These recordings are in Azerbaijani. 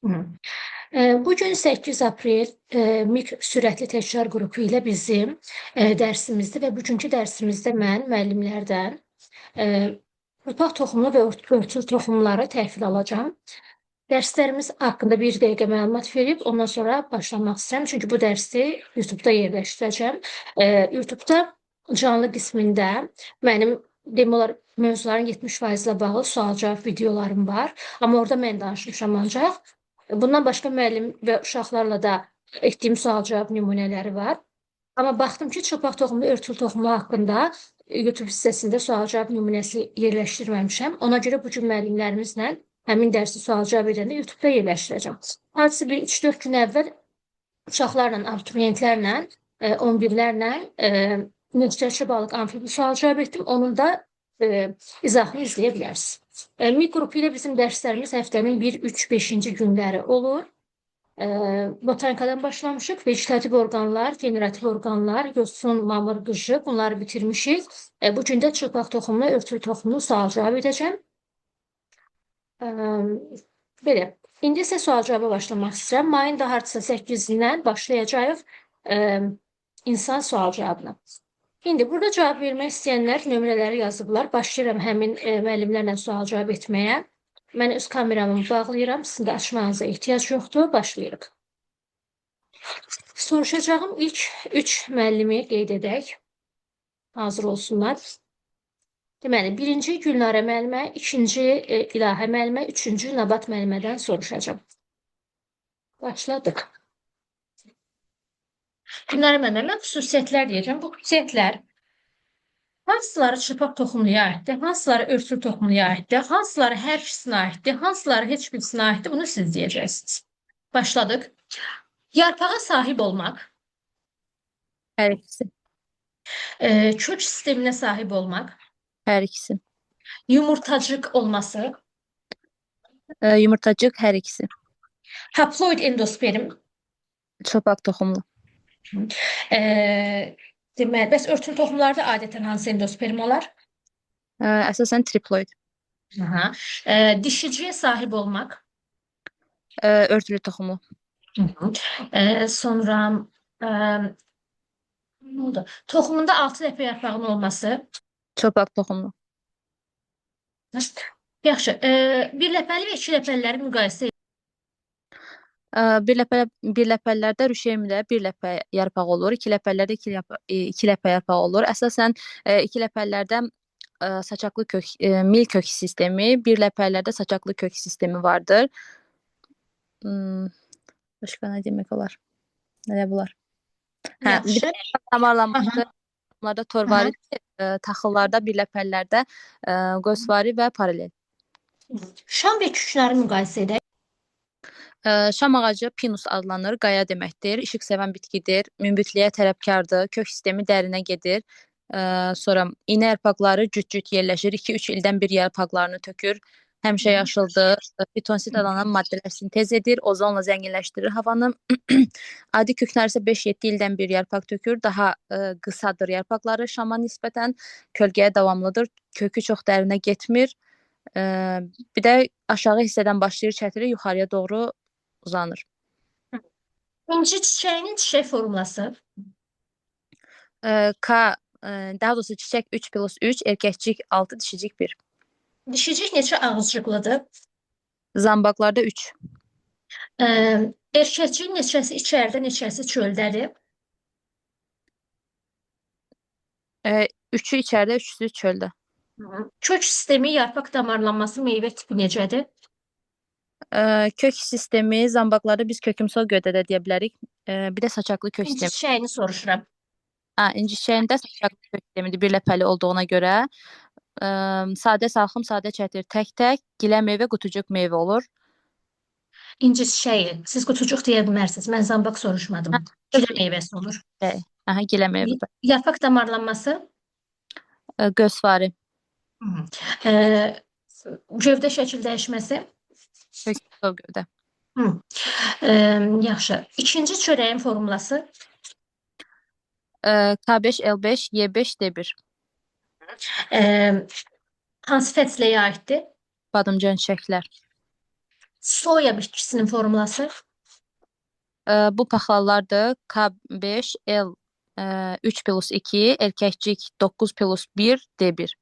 Hı. Bugün 8 aprel mikro sürətli təkrar qrupu ilə bizim dərsimizdir və bugünkü dərsimizdə mən müəllimlərdən e, torpaq toxumu və örtül toxumları təhvil alacağam. Dərslərimiz haqqında bir dəqiqə məlumat verib, ondan sonra başlamaq istəyirəm. Çünki bu dərsi YouTube-da yerləşdirəcəm. YouTube-da canlı qismində mənim demək olar mövzuların 70% ilə bağlı sual-cavab videolarım var. Amma orada mən danışmışam ancaq. Bundan başqa müəllim və uşaqlarla da etdiyim sual-cavab nümunələri var. Amma baxdım ki, çılpaq toxumlu, örtül toxumlu haqqında YouTube hissəsində sual-cavab nümunəsi yerləşdirməmişəm. Ona görə bu gün müəllimlərimizlə həmin dərsi sual-cavab edəndə YouTube-da yerləşdirəcəm. Hardasa bir 3-4 gün əvvəl uşaqlarla, abituriyentlərlə, 11-lərlə Neftçi balıq amfibi sual-cavab etdim. Onun da izahını izləyə bilərsiniz. MİT qrupu ilə bizim dərslərimiz həftənin 1, 3, 5-ci günləri olur. Botanikadan başlamışıq. Vegetativ orqanlar, generativ orqanlar, yosun, mamır, qışı bunları bitirmişik. Bu gün də çılpaq toxumlu, örtülü toxumlu sual-cavab edəcəm. Belə. İndi isə sual-cavaba başlamaq istəyirəm. Mayın da hardasa 8-dən başlayacağıq insan sual-cavabına. İndi burada cavab vermək istəyənlər nömrələri yazıblar. Başlayıram həmin müəllimlərlə sual-cavab etməyə. Mən öz kameramı bağlayıram. Sizin də açmanıza ehtiyac yoxdur. Başlayırıq. Soruşacağım ilk 3 müəllimi qeyd edək. Hazır olsunlar. Deməli, birinci Gülnarə müəllimə, ikinci İlahə müəllimə, üçüncü Nabat müəllimədən soruşacağım. Başladıq. Gülnarə müəllimə, mən xüsusiyyətlər deyəcəm. Bu xüsusiyyətlər hansıları çılpaq toxumluya aiddir, hansıları örtülü toxumluya aiddir, hansıları hər ikisinə aiddir, hansıları heç birisinə aiddir, bunu siz deyəcəksiniz. Başladıq. Yarpağa sahib olmaq, Hər ikisi. kök sisteminə sahib olmaq, Hər ikisi. yumurtacıq olması, Yumurtacıq hər ikisi. haploid endosperm, Çılpaq toxumlu. deməli, bəs örtülü toxumlarda adətən hansı endosperm olar? Əsasən triploid. Aha. Dişiciyə sahib olmaq, Örtülü toxumlu. sonra nə oldu? Toxumunda 6 ləpə yarpağının olması. Çılpaq toxumlu. Yaxşı. Bir ləpəli və iki ləpəliləri müqayisə edin. Bir ləpəlilərdə rüşeymdə bir ləpə yarpaq olur, iki ləpəlilərdə iki ləpə yarpaq olur. Əsasən iki ləpəlilərdə saçaqlı kök, mil kök sistemi, bir ləpəlilərdə saçaqlı kök sistemi vardır. Başqa nə demək olar? Nələr bunlar? Yaxşı. Damarlanması, bunlarda torvari, taxıllarda, bir ləpəlilərdə qosvari və paralel. Şam və küknarı müqayisə edək. Şam ağacı pinus adlanır, qaya deməkdir, işıqsevən bitkidir, münbütlüyə tərəfkardır, kök sistemi dərinə gedir. Sonra iynə yarpaqları cüt-cüt yerləşir, 2-3 ildən bir yarpaqlarını tökür, həmişə yaşıldır, fitonsit adlanan maddələr sintez edir, ozonla zənginləşdirir havanı. Adi küknar isə 5-7 ildən bir yarpaq tökür, daha qısadır yarpaqları şama nisbətən, kölgəyə davamlıdır, kökü çox dərinə getmir. Bir də aşağı hissədən başlayır çətiri, yuxarıya doğru uzanır. İnci çiçəyinin çiçək formulası. Daha doğrusu çiçək 3+3, erkəkcik 6, dişicik 1. Dişicik neçə ağızcıqlıdır? Zambaqlarda 3. Erkəkciyin neçəsi içəridə, neçəsi çöldədir? 3'ü içəridə, 3'ü çöldə. Kök sistemi, yarpaq damarlanması, meyvə tipi necədir? Kök sistemi, zambaqlarda biz kökümsal gövdə də deyə bilərik. Bir də saçaqlı kök İnci sistemi. çiçəyini soruşuram. İnci çiçəyində saçaqlı kök sistemidir, bir ləpəli olduğuna görə. Sadə salxım, sadə çətir tək-tək, gilə meyvə, qutucuq meyvə olur. İnci çiçəyi, siz qutucuq deyə bilmərsiniz. Mən zambaq soruşmadım. Gilə meyvəsi olur. Gilə meyvə. Yarpaq damarlanması? Qosvari. Gövdə şəkil dəyişməsi? Kökümsal gövdə. Yaxşı. İkinci çörəyin formulası? K5, L5, Y5, D1. Hansı fəsləyə aiddir? Badımcan çiçəklər. Soya bitkisinin formulası. Bu paxlallardır. K5, L 3+2, erkəkcik 9+1, D1.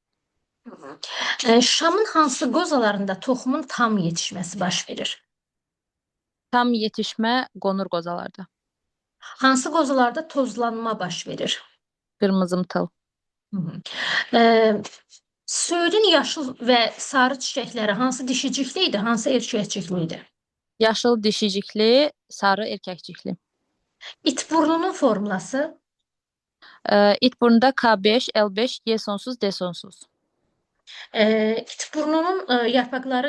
Şamın hansı qozalarında toxumun tam yetişməsi baş verir? Tam yetişmə qonur qozalarda. Hansı qozalarda tozlanma baş verir? Qırmızımtıl. Hı -hı. Ee, Söğüdün yaşıl və sarı çiçəkləri hansı dişicikli idi, hansı erkəkcikli idi? Yaşıl dişicikli, sarı erkəkcikli. İt burnunun formulası. İt burnunda K5, L5, Y sonsuz, D sonsuz. İt burnunun yarpaqları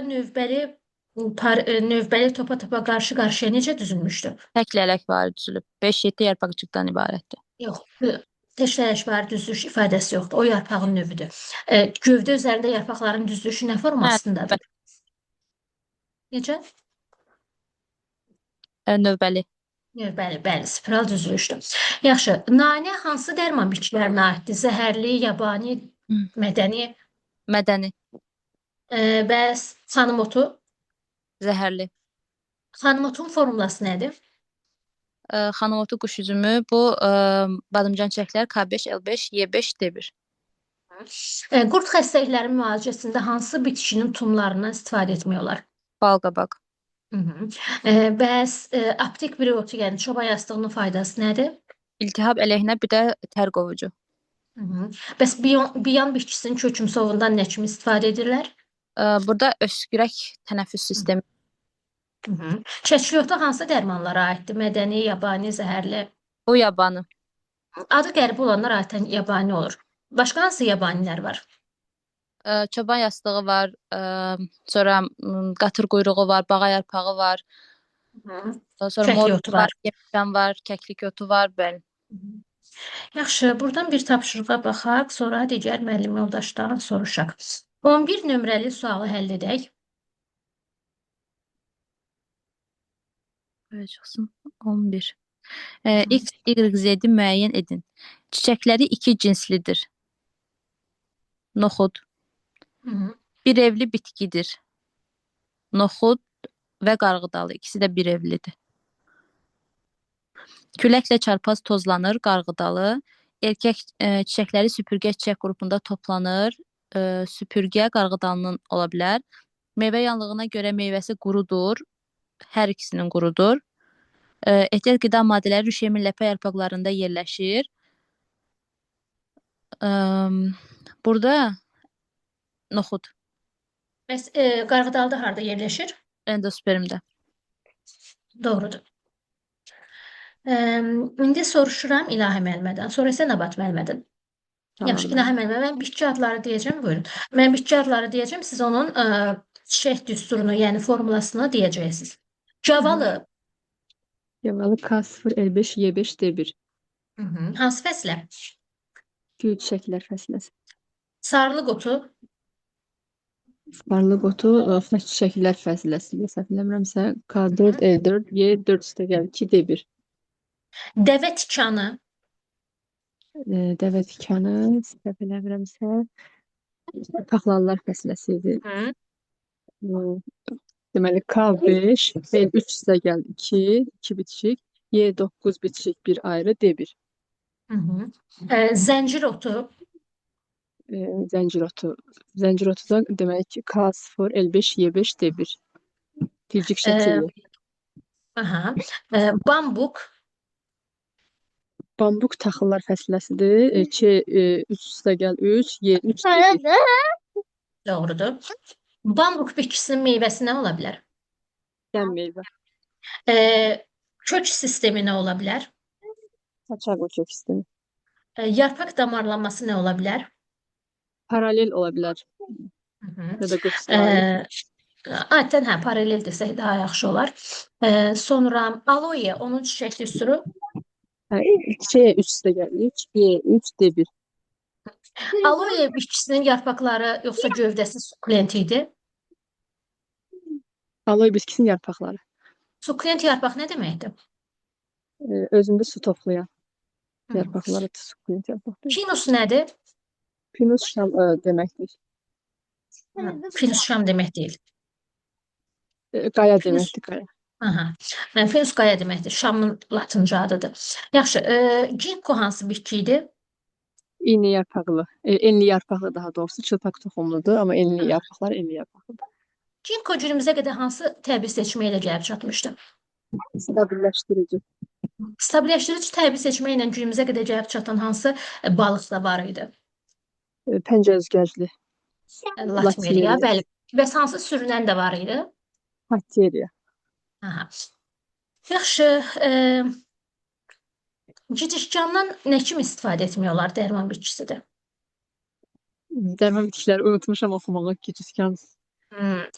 növbəli topa-topa qarşı-qarşıya necə düzülmüşdü? Tək lələk var düzülüb. 5-7 yarpaqcıqdan ibarətdir. Yox, teşləş var, düzülüş ifadəsi yoxdur. O yarpağın növüdür. Gövdə üzərində yarpaqların düzülüşü nə Hə, formasındadır? Necə? növbəli. Bəli, bəli, spiral düzülüşdür. Yaxşı, nanə hansı dərman bitkilərinə aiddir? Zəhərli, yabani, Hı. mədəni? Mədəni, Bəs xanım otu? zəhərli. Xanım otun formulası nədir? Xanım otu, quş üzümü, bu badımcan çiçəklər K5, L5, Y5, D1. Qurd xəstəlikləri müalicəsində hansı bitkinin tumlarından istifadə etmək olar? Balqabaq. Hı -hı. Bəs aptek briotu, yəni çoban yastığının faydası nədir? İltihab əleyhinə, bir də tər qovucu. Hı -hı. Bəs biyan bitkisinin kökümsovundan nə kimi istifadə edirlər? Burada öskürək tənəffüs sistemi. Hı -hı. Çəçilyotu hansı dərmanlara aiddir? Mədəni, yabani, zəhərli? Bu yabanı. Adı qəribə olanlar adətən yabani olur. Başqa hansı yabanilər var? Çoban yastığı var, sonra qatır quyruğu var, bağa yarpağı var, Hı -hı. sonra mor Kəkliyotu var, var. yemşan var, kəklik otu var, bəli. Hı -hı. Yaxşı, buradan bir tapşırığa baxaq, sonra digər müəllim yoldaşdan soruşaq. 11 nömrəli sualı həll edək. Böyle çıxsın. 11. Hı -hı. X, Y, Z-i müəyyən edin. Çiçəkləri iki cinslidir. Noxud. Hı -hı. Bir evli bitkidir. Noxud və qarğıdalı. İkisi də bir evlidir. Küləklə çarpaz tozlanır, qarğıdalı. Erkək çiçəkləri süpürgə çiçək qrupunda toplanır. Süpürgə qarğıdalının ola bilər. Meyvə yanlığına görə meyvəsi qurudur. Hər ikisinin qurudur. Ehtiyat qida maddələri rüşemin ləpə yarpaqlarında yerləşir. Burada noxud, Bəs qarğıdalı harda yerləşir? endospermdə. Doğrudur. İndi soruşuram İlahi müəllimədən, sonra isə Nəbat müəllimədən. Tamam, Yaxşı, İlahi müəllimə, mən bitki adları deyəcəm, buyurun. Mən bitki adları deyəcəm, siz onun çiçək düsturunu, yəni formulasını deyəcəksiniz. Cavalı, Yamalı K0, L5, Y5, D1. hansı fəslə? Gül çiçəklər fəsləsi. Sarılıq otu, Sarılıq otu çiçəklər fəsləsi. Səhv eləmirəmsə K4, L4, Y4 üstə gəlir 2, D1. dəvə tikanı, Dəvə tikanı, səhv eləmirəmsə paxlallar fəsləsidir. Deməli K5, L3 üstə gəlir 2, 2 bitişik, Y9 bitişik bir ayrı, D1. zəncir otu, Zəncir otu. Zəncir otu da demək ki K0, L5, Y5, D1. Dilcik şəkilli. bambuk, Bambuk taxıllar fəsiləsidir. 2, 3 üstə gəl 3, Y3, D1. doğrudur. Bambuk bitkisinin meyvəsi nə ola bilər? Dən meyvə. Kök sistemi nə ola bilər? Saçaqlı kök sistemi. Yarpaq damarlanması nə ola bilər? Paralel ola bilər. Ya da qıfsılayı. Adətən paralel desək daha yaxşı olar. Sonra aloe, onun çiçək düsturu. 2, 3 üstə gəl 3, Y3, D1. Aloe bitkisinin yarpaqları yoxsa gövdəsi sukulent idi? Aloe bitkisinin yarpaqları. Sukulent yarpaq nə deməkdir? Özündə su toplayan yarpaqları sukulent yarpaqdır. Pinus nədir? Pinus şam deməkdir. Pinus şam demək deyil. Qaya Finus, deməkdir, qaya. aha. Finus qaya deməkdir. Şamın latınca adıdır. Yaxşı, ginkgo hansı bitki idi? İğne yarpaqlı. Enli yarpaqlı daha doğrusu. Çılpaq toxumludur, amma enli Aha. yarpaqlar enli yarpaqlıdır. Ginkgo günümüzə qədər hansı təbii seçmə ilə gəlib çatmışdı? Stabilləşdirici. Stabilləşdirici təbii seçmə ilə günümüzə qədər gəlib çatan hansı balıqda var idi? Pəncəüzgəcli. Latmeriya, Latmeriya. bəli. Bəs hansı sürünən də var idi? Bakteriya. Aha. Yaxşı, gicişkandan nə kimi istifadə etmək olar? Dərman bitkisidir. Dərman bitkiləri unutmuşam oxumağı. Gicişkan.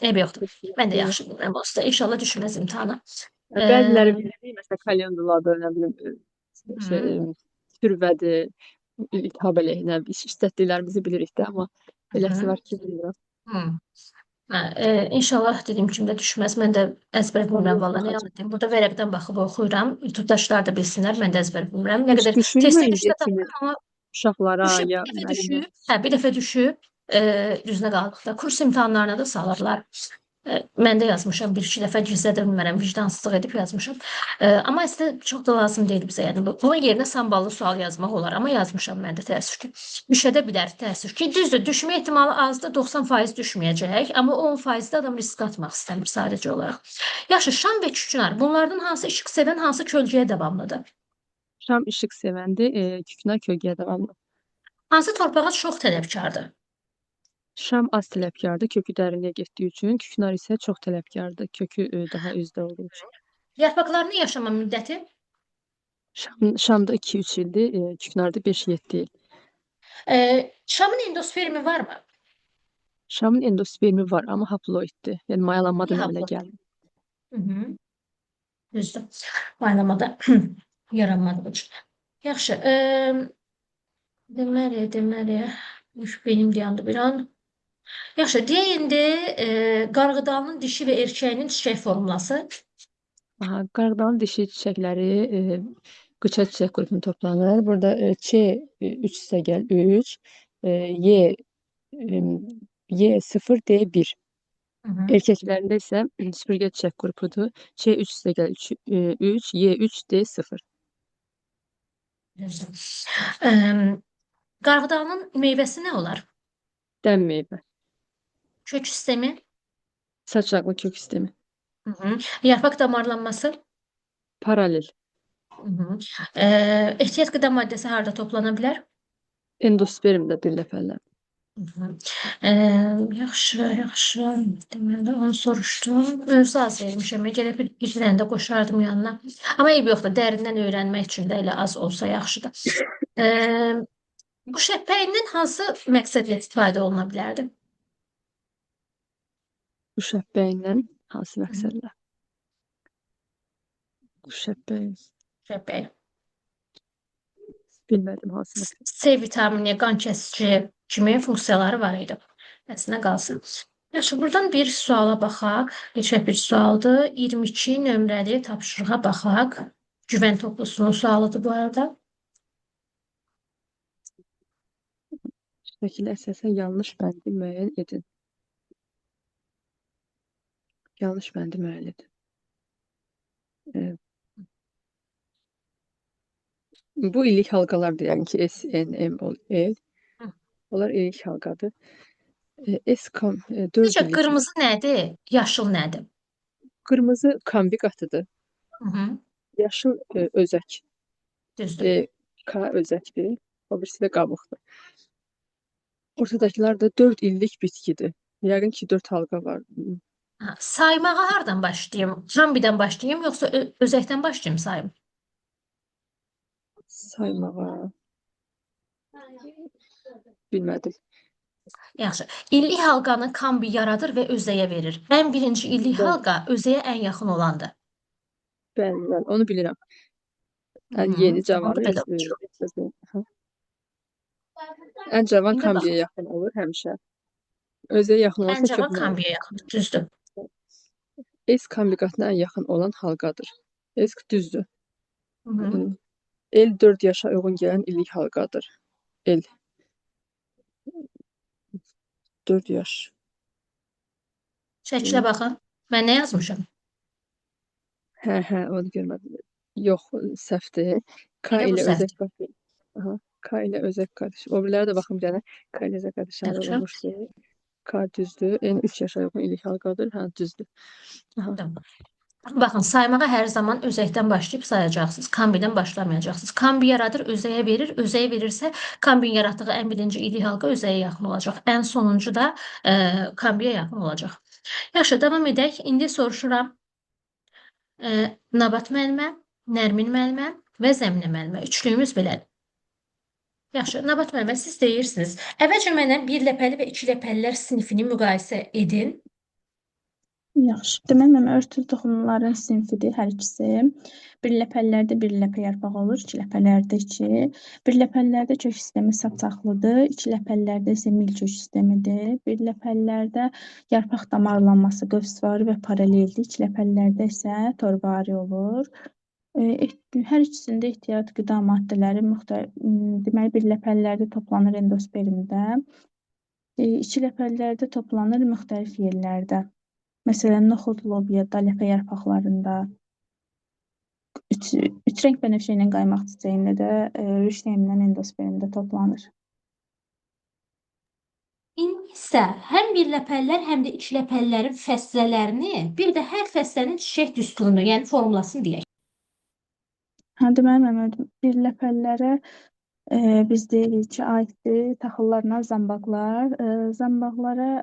Eyb yoxdur. Mən də yaxşı bilmirəm usta. İnşallah düşməz imtahana. Bəziləri bilir, məsələn, kalenduladır, nə bilim, şey, türbədir, iltihab əleyhinə, işlətdiklərimizi bilirik də, amma eləsi var ki, bilmirəm. İnşallah dediyim kimi də düşməz. Mən də əzbər bilmirəm Yox, valla nə baxacam. yalan deyim. Burada vərəqdən baxıb oxuyuram. YouTubedaşlar da bilsinlər. Mən də əzbər bilmirəm. Nə Heç qədər test düşünməyin edişdə kimi tapıram, amma uşaqlara düşüb, ya bir dəfə müəllimə. düşüb, bir dəfə düşüb, düzünə qalıqda. Kurs imtahanlarına da salırlar. Mən də yazmışam, bir-iki dəfə gizlədə bilmərəm, vicdansızlıq edib yazmışam. Amma əslində çox da lazım deyil bizə. Yəni bunun yerinə samballı sual yazmaq olar, amma yazmışam mən də təəssüf ki. Düşə də bilər təəssüf ki. Düzdür, düşmə ehtimalı azdır, 90% düşməyəcək, amma 10% də adam risk atmaq istəmir sadəcə olaraq. Yaxşı, şam və küknar, bunlardan hansı işıq sevən, hansı kölgəyə davamlıdır? Şam işıq sevəndi, küknar kölgəyə davamlı. Hansı torpağa çox tələbkardır? Şam az tələbkardır, kökü dərinliyə getdiyi üçün, küknar isə çox tələbkardır, kökü daha üzdə olduğu üçün. Yarpaqlarının yaşama müddəti? Şamda 2-3 ildir, küknarda 5-7 il. Şamın endospermi var mı? Şamın endospermi var, amma haploiddir. Yəni mayalanmadan Niyə əmələ haploid? gəlmir. Düzdür. Maynamada yaranmadığı üçün. Yaxşı. Deməli. Benim dayandı bir an. Yaxşı. Deyək indi qarğıdalının dişi və erkəyinin çiçək formulası. Qarğıdalın dişi çiçəkləri qıça çiçək qrupuna toplanır. Burada Ç 3 + 3, Y0, D1. Erkəklərində isə süpürgə çiçək qrupudur. Ç 3 + 3, Y3, D0. Düzdür. Qarğıdalının meyvəsi nə olar? Dən meyvə. Kök sistemi, Saçaqlı kök sistemi. yarpaq damarlanması, Paralel. ehtiyat qida maddəsi harda toplana bilər? Endospermdə birləfərlər. Yaxşı. Deməli, onu soruşdum. Mövzu az vermişəm. Gəlib bir dənə də qoşardım yanına. Amma eyb yoxdur. Dərindən öyrənmək üçün də elə az olsa yaxşıdır. Quş əppəyindən hansı məqsədlə istifadə oluna bilərdi? Quş əpbəyindən hansı məqsədlə? Quş əpbəyi. Quş əppəyi. Bilmədim hansı məqsəd. C vitamini, qan kəsici kimi funksiyaları var idi. Əslinə qalsın. Yaxşı, buradan bir suala baxaq. Keçək bir sualdır. 22 nömrəli tapşırığa baxaq. Güvən toplusunun sualıdır bu arada. Şəkildə əsasən yanlış bəndi müəyyən edin. Yanlış bəndi müəyyən edin. Bu illik halqalardır, yəni ki, S, N, M, L. Onlar illik halqadır. S-kam 4 Necə, illik. qırmızı nədir, yaşıl nədir? Qırmızı kambik atıdır. Yaşıl özək. Düzdür. K özəkdir. O birisi də qabıqdır. Ortadakılar da 4 illik bitkidir. Yəqin ki, 4 halqa var. Saymağa hardan başlayayım? Kambidən başlayayım, yoxsa özəkdən başlayayım sayım? Saymağa. Bilmədim. Yaxşı. İllik halqanı kambi yaradır və özəyə verir. Ən birinci illik halqa özəyə ən yaxın olandır. Bəli, onu bilirəm. Ən yeni cavanı ən cavan kambiyə yaxın olur həmişə. Özəyə yaxın olsa Ən cavan köhnə olur. kambiyə yaxın. Düzdür. S kambikatına ən yaxın olan halqadır. S düzdür. L 4 yaşa uyğun gələn illik halqadır. L 4 yaş. Şəkilə baxın. Mən nə yazmışam? Hə, onu görmədim. Yox, səhvdir. K Elə bu ilə özək səhvdir. qardaş. Aha, K ilə özək qardaş. O biriləri də baxım gənə K ilə özək qardaşları Yaxşı. olmuşdu. K düzdür. Yəni 3 yaşa yox illik halqadır. Hə, düzdür. Aha. Tamam. Baxın, saymağa hər zaman özəkdən başlayıb sayacaqsınız. Kombidən başlamayacaqsınız. Kombi yaradır, özəyə verir. Özəyə verirsə, kombin yaratdığı ən birinci illik halqa özəyə yaxın olacaq. Ən sonuncu da kombiyə yaxın olacaq. Yaxşı, davam edək. İndi soruşuram. Nabat müəllimə, Nərmin müəllimə və Zəminə müəllimə. Üçlüyümüz belədir. Yaxşı, Nabat müəllimə, siz deyirsiniz. Əvvəlcə mənə bir ləpəli və iki ləpəlilər sinifini müqayisə edin. Yaxşı. Deməli, örtülü toxumların sinfidir hər ikisi. Birləpəlilərdə bir ləpə yarpaq olur, iki ləpələrdə iki. Birləpəlilərdə kök sistemi saçaqlıdır, iki ləpəlilərdə isə mil kök sistemidir. Birləpəlilərdə yarpaq damarlanması qövsvarı və paraleldir, iki ləpəlilərdə isə torvari olur. Hər ikisində ehtiyat qida maddələri deməli birləpəlilərdə toplanır endospermdə, iki ləpəlilərdə toplanır müxtəlif yerlərdə. Məsələn, noxud, lobya, ləpə yarpaqlarında, üç rəng bənövşə ilə qaymaq çiçəyində də rüştəmindən endospermdə toplanır. İndi isə həm bir ləpəllər, həm də iki ləpəllərin fəslələrini, bir də hər fəslənin çiçək düsturunu, yəni formulasını deyək. Deməli, bir ləpəllərə biz deyirik ki, aiddir taxıllarla zambaqlar. Zambaqlara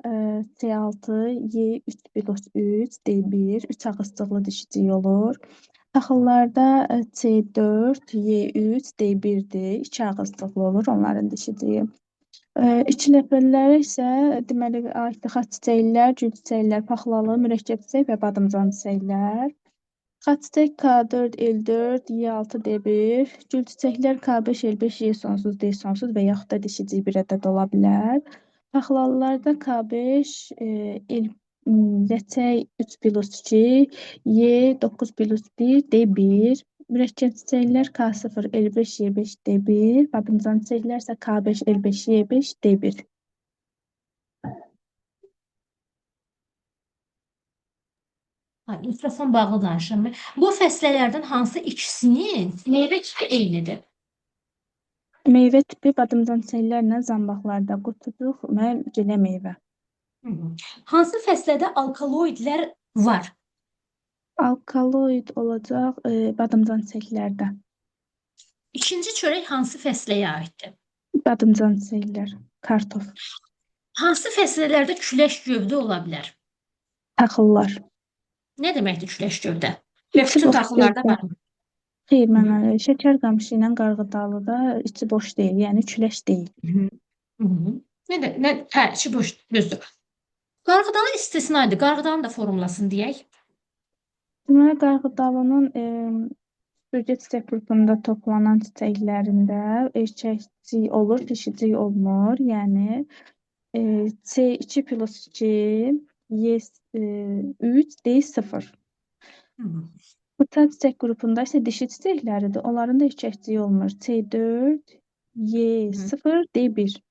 C6, Y3+3, D1, 3 ağızcıqlı dişicik olur. Taxıllarda C4, Y3, D1-dir, 2 ağızcıqlı olur onların dişiciyi. İki ləpəlilərə isə deməli aiddir xaç çiçəklər, gül çiçəklər, paxlalı, mürəkkəb çiçək və badımcan çiçəklər. Xaççiçək K4, L4, Y6, D1, gül çiçəklər K5, L5, Y sonsuz, D sonsuz və yaxud da dişicik bir ədəd ola bilər. Paxlalılarda K5, ləçək 3+2, Y 9+1, D1, mürəkkəb çiçəklər K0, L5, Y5, D1, badımcan çiçəklər isə K5, L5, Y5, D1. Mikrofon bağlı danışıram. Bu fəslələrdən hansı ikisinin meyvə tipi eynidir? Meyvə tipi badımcan çiçəklərlə zambaqlarda qutucuq və gilə meyvə. Hansı fəslədə alkaloidlər var? Alkaloid olacaq badımcan çiçəklərdə. İkinci çörək hansı fəsləyə aiddir? Badımcan çiçəklər, kartof, Hansı fəslələrdə küləş gövdə ola bilər? taxıllar. Nə deməkdir küləş gövdə? İçi Bütün boş taxıllarda gövdə. var mı? Xeyr, mənə şəkər qamışı ilə qarğıdalıda içi boş deyil, yəni küləş deyil. İçi boş, düzdür. Qarğıdalı istisnadır. Qarğıdanın da formulasını deyək. Deməli, qarğıdalının bürgə çiçək qrupunda toplanan çiçəklərində erkəkcik olur, dişicik olmur. Yəni C2+2, Y3, D0. Bıta çiçək qrupunda isə dişi çiçəkləridir. Onların da erkəkciyi olmur. C4, Y0, D1.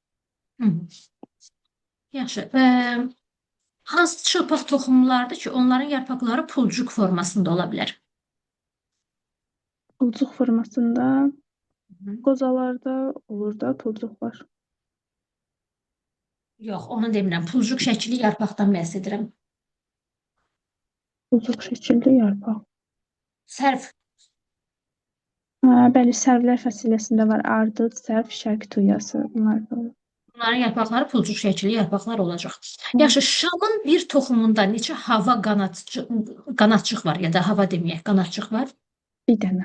Yaxşı. Hansı çılpaq toxumlardır ki, onların yarpaqları pulcuq formasında ola bilər? Pulcuq formasında qozalarda olur da pulcuqlar. Yox, onu demirəm. Pulcuq şəkli yarpaqdan bəhs edirəm. Pulcuq şəkilli yarpaq. Sərv. Bəli, sərvlər fəsilləsində var. Ardıq, sərv, şərq tuyası. Bunlar da olur. Bunların yarpaqları pulcuq şəkilli yarpaqlar olacaq. Yaxşı, şamın bir toxumunda neçə hava qanadçıq var ya da hava deməyək, qanadçıq var? Bir dənə.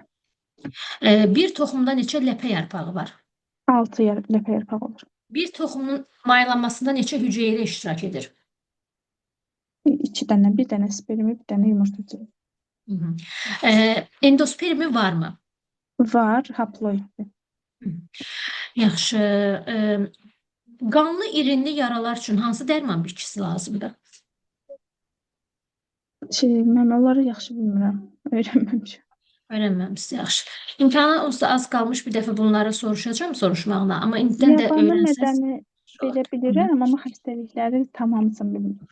Bir toxumda neçə ləpə yarpağı var? 6 ləpə yarpaq olur. Bir toxumun maylanmasında neçə hüceyrə iştirak edir? 2 dənə, bir dənə spermi, bir dənə yumurtacıq. Endospermi varmı? Var, haploiddir. Yaxşı. Qanlı irinli yaralar üçün hansı dərman bitkisi lazımdır? Mən onları yaxşı bilmirəm, öyrənməmişəm. Öyrənməmişsiniz, yaxşı. İmkanı onsuz da az qalmış bir dəfə bunları soruşacağım soruşmağına, amma indidən də Yabanı öyrənsəz. mədəni belə bilirəm, amma xəstəlikləri tam hamısını bilmirəm.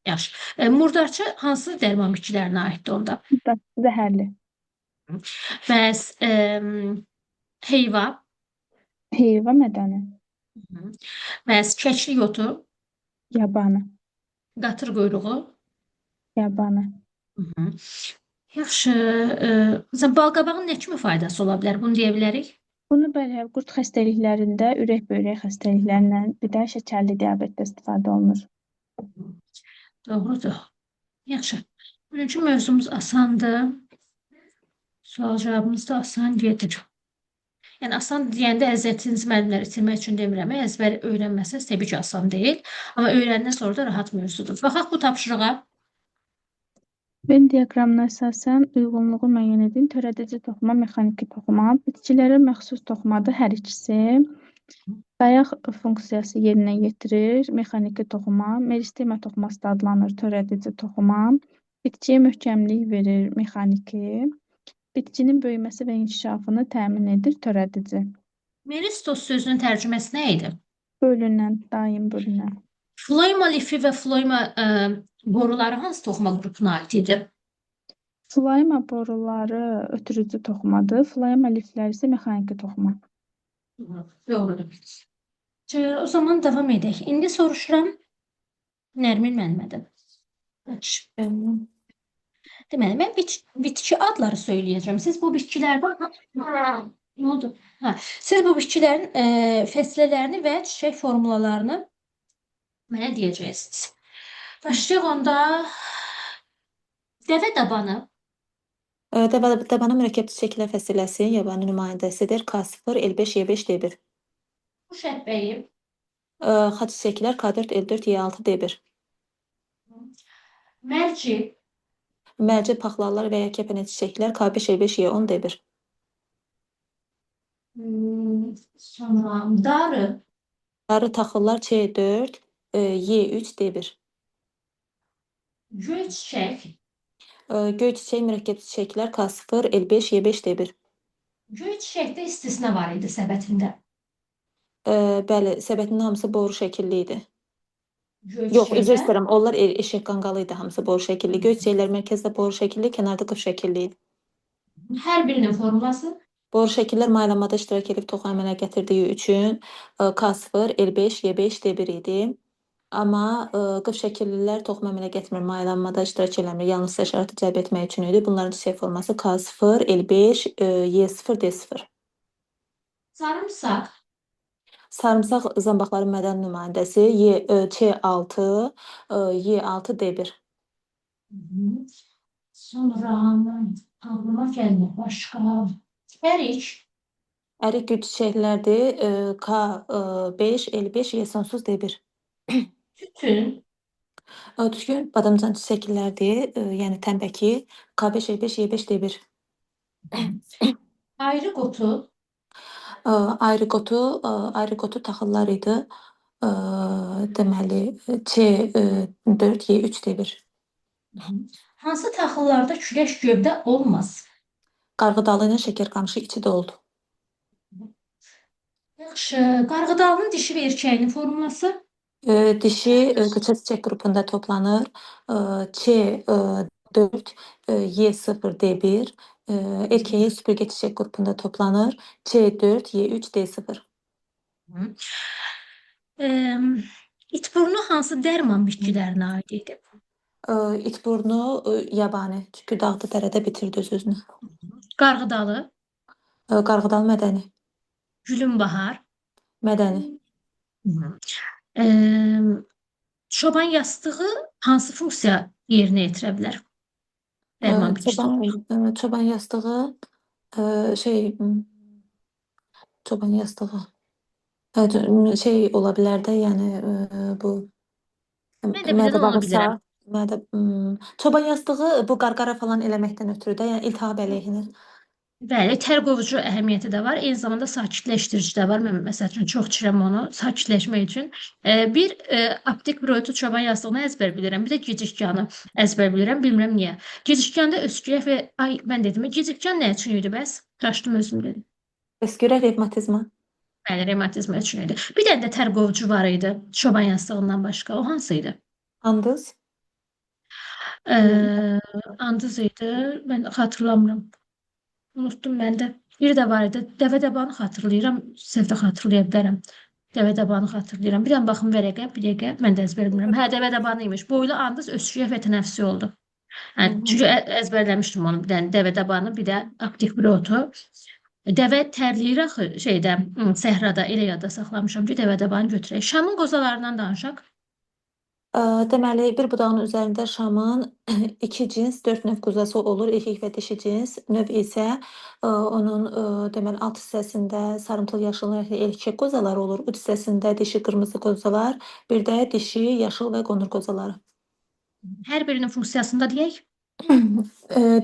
Yaxşı. Murdarça hansı dərman bitkilərinə aiddir onda? Zəhərli. Bəs heyva, Heyva mədəni. bəs keçli yotu, Yabanı. qatır quyruğu. Yabanı. Yaxşı. Balqabağın nə kimi faydası ola bilər? Bunu deyə bilərik. Bunu belə qurd xəstəliklərində, ürək-böyrək xəstəliklərindən, bir də şəkərli diabetdə istifadə olunur. Doğrudur. Yaxşı. Bugünkü mövzumuz asandır. Sual cavabımız da asan gedir. Yəni asan deyəndə əziyyətinizi müəllimlər itirmək üçün demirəm. Əzbər öyrənməsəz təbii ki, asan deyil. Amma öyrəndən sonra da rahat mövzudur. Baxaq bu tapşırığa. Venn diaqramına əsasən uyğunluğu müəyyən edin. Törədici toxuma, mexaniki toxuma. Bitkilərə məxsus toxumadır hər ikisi. Dayaq funksiyası yerinə yetirir. Mexaniki toxuma. Meristema toxuması da adlanır törədici toxuma. Bitkiyə möhkəmlik verir mexaniki. Bitkinin böyüməsi və inkişafını təmin edir törədici. Meristos sözünün tərcüməsi nə idi? Bölünən, daim bölünən. Floema lifi və floema boruları hansı toxuma qrupuna aid idi? Floema boruları ötürücü toxumadır. Floema lifləri isə mexaniki toxuma. Doğrudur. O zaman davam edək. İndi soruşuram Nərmin müəllimədən. Deməli, mən bitki adları söyləyəcəm. Siz bu bitkilərdən nə oldu? Siz bu bitkilərin fəsilələrini və çiçək formulalarını mənə deyəcəksiniz. Başlayaq onda dəvə dabanı. Dəvə mürəkkəb çiçəklər fəsiləsi yabani nümayəndəsidir. K0, L5, Y5, D1. Quş ətbəyi. Xaç çiçəklər K4, L4, Y6, D1. Mərci. Mərci paxlallar və ya kəpənək çiçəklər K5, L5, Y10, D1. Sonra darı. Darı taxıllar C4, Y3, D1. Göy çiçək. Göy çiçək mürəkkəb çiçəklər K0, L5, Y5, D1. Göy çiçəkdə istisna var idi səbətində. Bəli, səbətinin hamısı boru şəkilli idi. Göy Yox, üzr çiçəkdə. istəyirəm. Onlar eşək qanqalı idi, hamısı boru şəkilli. Göy çiçəklər mərkəzdə boru şəkilli, kənarda qıf şəkilli idi. Hər birinin formulası. Boru şəkillər maylanmada iştirak edib toxum əmələ gətirdiyi üçün K0, L5, Y5, D1 idi. Amma qıf şəkillilər toxum əmələ gətirmir, maylanmada iştirak eləmir. Yalnız həşəratı cəlb etmək üçün idi. Bunların çiçək forması K0, L5, Y0, D0. Sarımsaq. Sarımsaq zambaqların mədən nümayəndəsi C6, Y6, D1. Sonra ağlıma gəlmir başqa. Ərik. Ərik gül çiçəklərdir. K5, L5, Y sonsuz D1. Tütün. Tütün badamcan çiçəklərdir. Yəni tənbəki K5, L5, Y5, D1. Ayrı qotu. Ayrıqotu taxıllar idi. Deməli C4, Y3, D1. Hansı taxıllarda küləş gövdə olmaz? Qarğıdalı ilə şəkər qamışı içi oldu. Yaxşı. Qarğıdalının dişi və erkəyinin formulası. Dişi qıça çiçək qrupunda toplanır. C4, Y0, D1. Erkəyi süpürgə çiçək qrupunda toplanır. C4, Y3, D0. İtburnu hansı dərman bitkilərinə aid idi? İtburnu yabani. Çünki dağda dərədə bitirdi öz-özünü. Qarğıdalı. Qarğıdalı mədəni. Gülünbahar. Mədəni. Çoban yastığı hansı funksiya yerinə yetirə bilər? Dərman bitkisi. Çoban yastığı çoban yastığı ola bilər də, yəni bu Mən də bilən ola bilərəm. Çoban yastığı bu qarqara falan eləməkdən ötürü də, yəni iltihab əleyhinə. Bəli, tər qovucu əhəmiyyəti də var. Eyni zamanda sakitləşdirici də var. Mən məsəl üçün çox içirəm onu sakitləşmək üçün. Bir aptek broitu çoban yastığını əzbər bilirəm. Bir də gecikkanı əzbər bilirəm. Bilmirəm niyə. Gecikkanda öskürək və mən dedim, gecikkan nə üçün idi bəs? Qaçdım özüm dedim. Öskürək revmatizma. Bəli, revmatizma üçün idi. Bir dənə də tər qovucu var idi çoban yastığından başqa. O hansı idi? Andız. Andız idi. Mən xatırlamıram. Unutdum mən də. Bir də var idi. Dəvədəbanı xatırlayıram. Siz də xatırlaya bilərəm. Dəvədəbanı xatırlayıram. Bir dənə baxım vərəqə, bir dəqiqə. Mən də əzbər bilmirəm. Hə, dəvədəbanı imiş. Boylu andız ösküyə və tənəffüsü oldu. Hə, çünki əzbərləmişdim onu. Bir dənə dəvədəbanı, bir də aktiv bir otu. Dəvə tərləyir axı şeydə, səhrada elə yadda saxlamışam ki, dəvədəbanı götürək. Şamın qozalarından danışaq. Deməli, bir budağın üzərində şamın 2 cins, 4 növ qozası olur, erkək və dişi cins. Növ isə onun deməli alt hissəsində sarımtıl yaşıl rəngli erkək qozaları olur, uc hissəsində dişi qırmızı qozalar, bir də dişi yaşıl və qonur qozaları. Hər birinin funksiyasında deyək.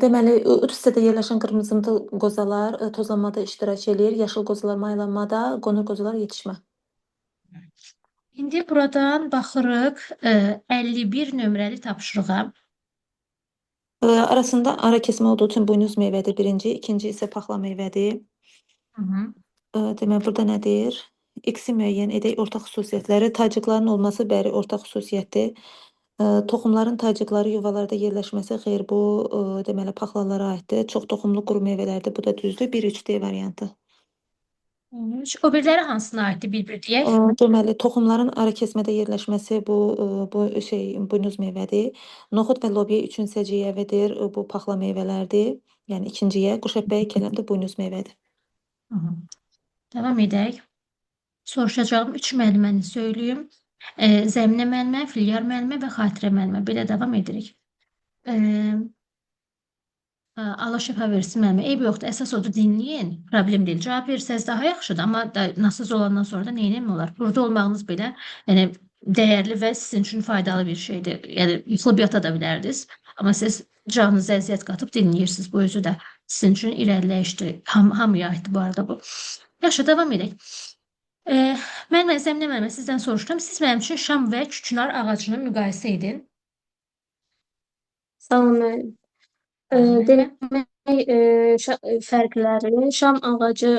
Deməli, uc hissədə yerləşən qırmızımtıl qozalar tozlanmada iştirak eləyir, yaşıl qozalar maylanmada, qonur qozalar yetişmə. İndi buradan baxırıq 51 nömrəli tapşırığa. Arasında ara kesmə olduğu üçün buynuz meyvədir birinci, ikinci isə paxla meyvədir. Deməli, burada nədir? X-i müəyyən edək, ortaq xüsusiyyətləri. Tacıqların olması bəri ortaq xüsusiyyətdir. Toxumların tacıqları yuvalarda yerləşməsi xeyr, bu deməli paxlalara aiddir. Çox toxumlu quru meyvələrdir, bu da düzdür. 1-3D variantı. O biriləri hansına aiddir bir-bir deyək. Deməli, toxumların ara kesmədə yerləşməsi bu buynuz meyvədir. Noxud və lobya üçün səciyyəvidir, bu paxla meyvələrdir. Yəni ikinciyə, quş əpəyi kələm də buynuz meyvədir. Davam edək. Soruşacağım 3 müəlliməni söyləyim. Zəminə müəllimə, Filyar müəllimə və Xatirə müəllimə. Belə davam edirik. Allah şəfa versin müəllimə. Eyb yoxdur, əsas odur dinləyin. Problem deyil. Cavab versəz daha yaxşıdır, amma nasız olandan sonra da neynəmək olar? Burada olmağınız belə yəni dəyərli və sizin üçün faydalı bir şeydir. Yəni yıxılıb yata da bilərdiniz. Amma siz canınıza əziyyət qatıb dinləyirsiniz. Bu özü də sizin üçün irəliləyişdir. Hamıya aiddir bu arada bu. Yaxşı, davam edək. Mən Zəminə müəllimə sizdən soruşuram. Siz mənim üçün şam və küknar ağacını müqayisə edin. Salam müəllim. Demək, fərqləri, şam ağacı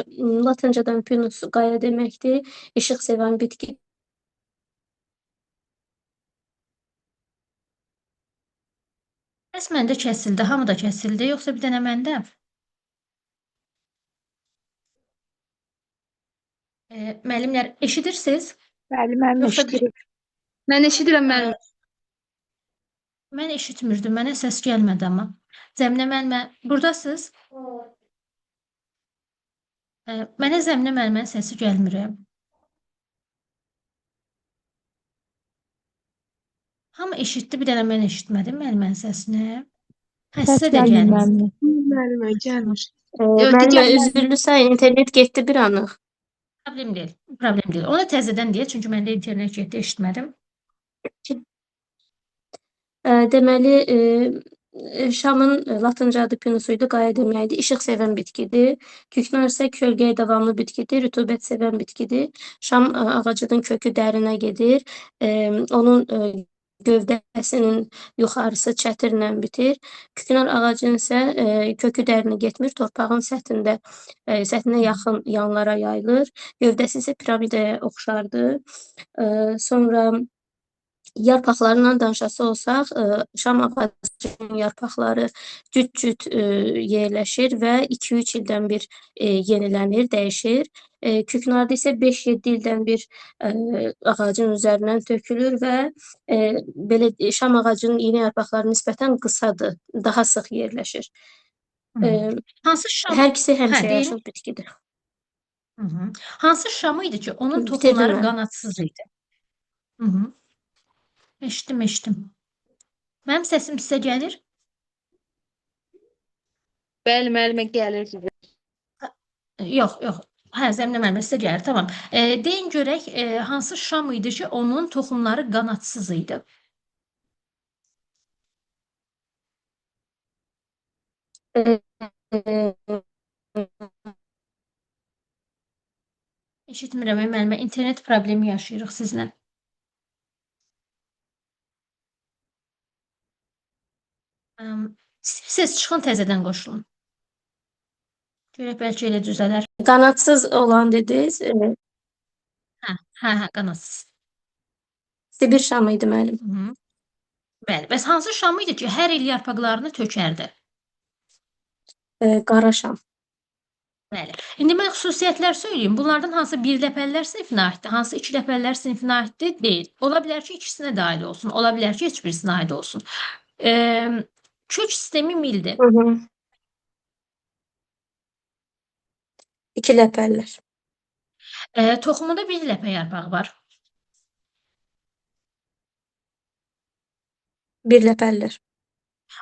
latincadan pinus qaya deməkdir, işıq sevən bitki. Səs məndə kəsildi, hamıda kəsildi, yoxsa bir dənə məndə? Müəllimlər, eşidirsiniz? Bəli, müəllim Yoxsa eşidirik. Mən eşidirəm müəllim. Mən eşitmirdim, mənə səs gəlmədi amma. Zəminə müəllimə, buradasınız? Mənə Zəminə müəllimənin səsi gəlmir. Hamı eşitdi, bir dənə mən eşitmədim müəllimənin səsini. Sizə də gəlmir. Müəllimə gəlmir. Müəllimə, üzürlüsən, internet getdi bir anlıq. Problem deyil, problem deyil. Onu təzədən deyək, çünki məndə internet getdi, eşitmədim. Deməli, şamın latınca adı pinus idi, qaya deməkdir. İşıq sevən bitkidir. Küknar isə kölgəyə davamlı bitkidir, rütubət sevən bitkidir. Şam ağacının kökü dərinə gedir. Onun gövdəsinin yuxarısı çətirlə bitir. Küknar ağacının isə kökü dərinə getmir, torpağın səthinə yaxın yanlara yayılır. Gövdəsi isə piramidaya oxşardır. Sonra yarpaqlarından danışası olsaq, şam ağacının yarpaqları cüt-cüt yerləşir və 2-3 ildən bir yenilənir, dəyişir. Küknarda isə 5-7 ildən bir ağacın üzərindən tökülür və belə şam ağacının iynə yarpaqları nisbətən qısadır, daha sıx yerləşir. Hansı şam? Hər ikisi həmişəyaşıl bitkidir. Hansı şamı idi ki, onun Bitirdim toxumları mən. qanadsız idi? Eşitdim. Mənim səsim sizə gəlir? Bəli, müəllimə gəlir. Yox. Hə, Zəminə müəllimə sizə gəlir, tamam. Deyin görək, hansı şam idi ki, onun toxumları qanadsız idi? Eşitmirəm müəllimə, internet problemi yaşayırıq sizlə. Siz çıxın təzədən qoşulun. Görək bəlkə elə düzələr. Qanadsız olan dediniz. Hə, qanadsız. Sibir şamı idi müəllim. Bəli. Bəs hansı şam idi ki, hər il yarpaqlarını tökərdi? Qara şam. Bəli. İndi mən xüsusiyyətlər söyləyim. Bunlardan hansı bir ləpəllər sinifinə aiddir, hansı iki ləpəllər sinifinə aiddir? Deyil. Ola bilər ki, ikisinə də aid olsun. Ola bilər ki, heç birisinə aid olsun. Kök sistemi mildir. Hı hı. İki ləpəllər. Toxumunda bir ləpə yarpağı var. Bir ləpəllər.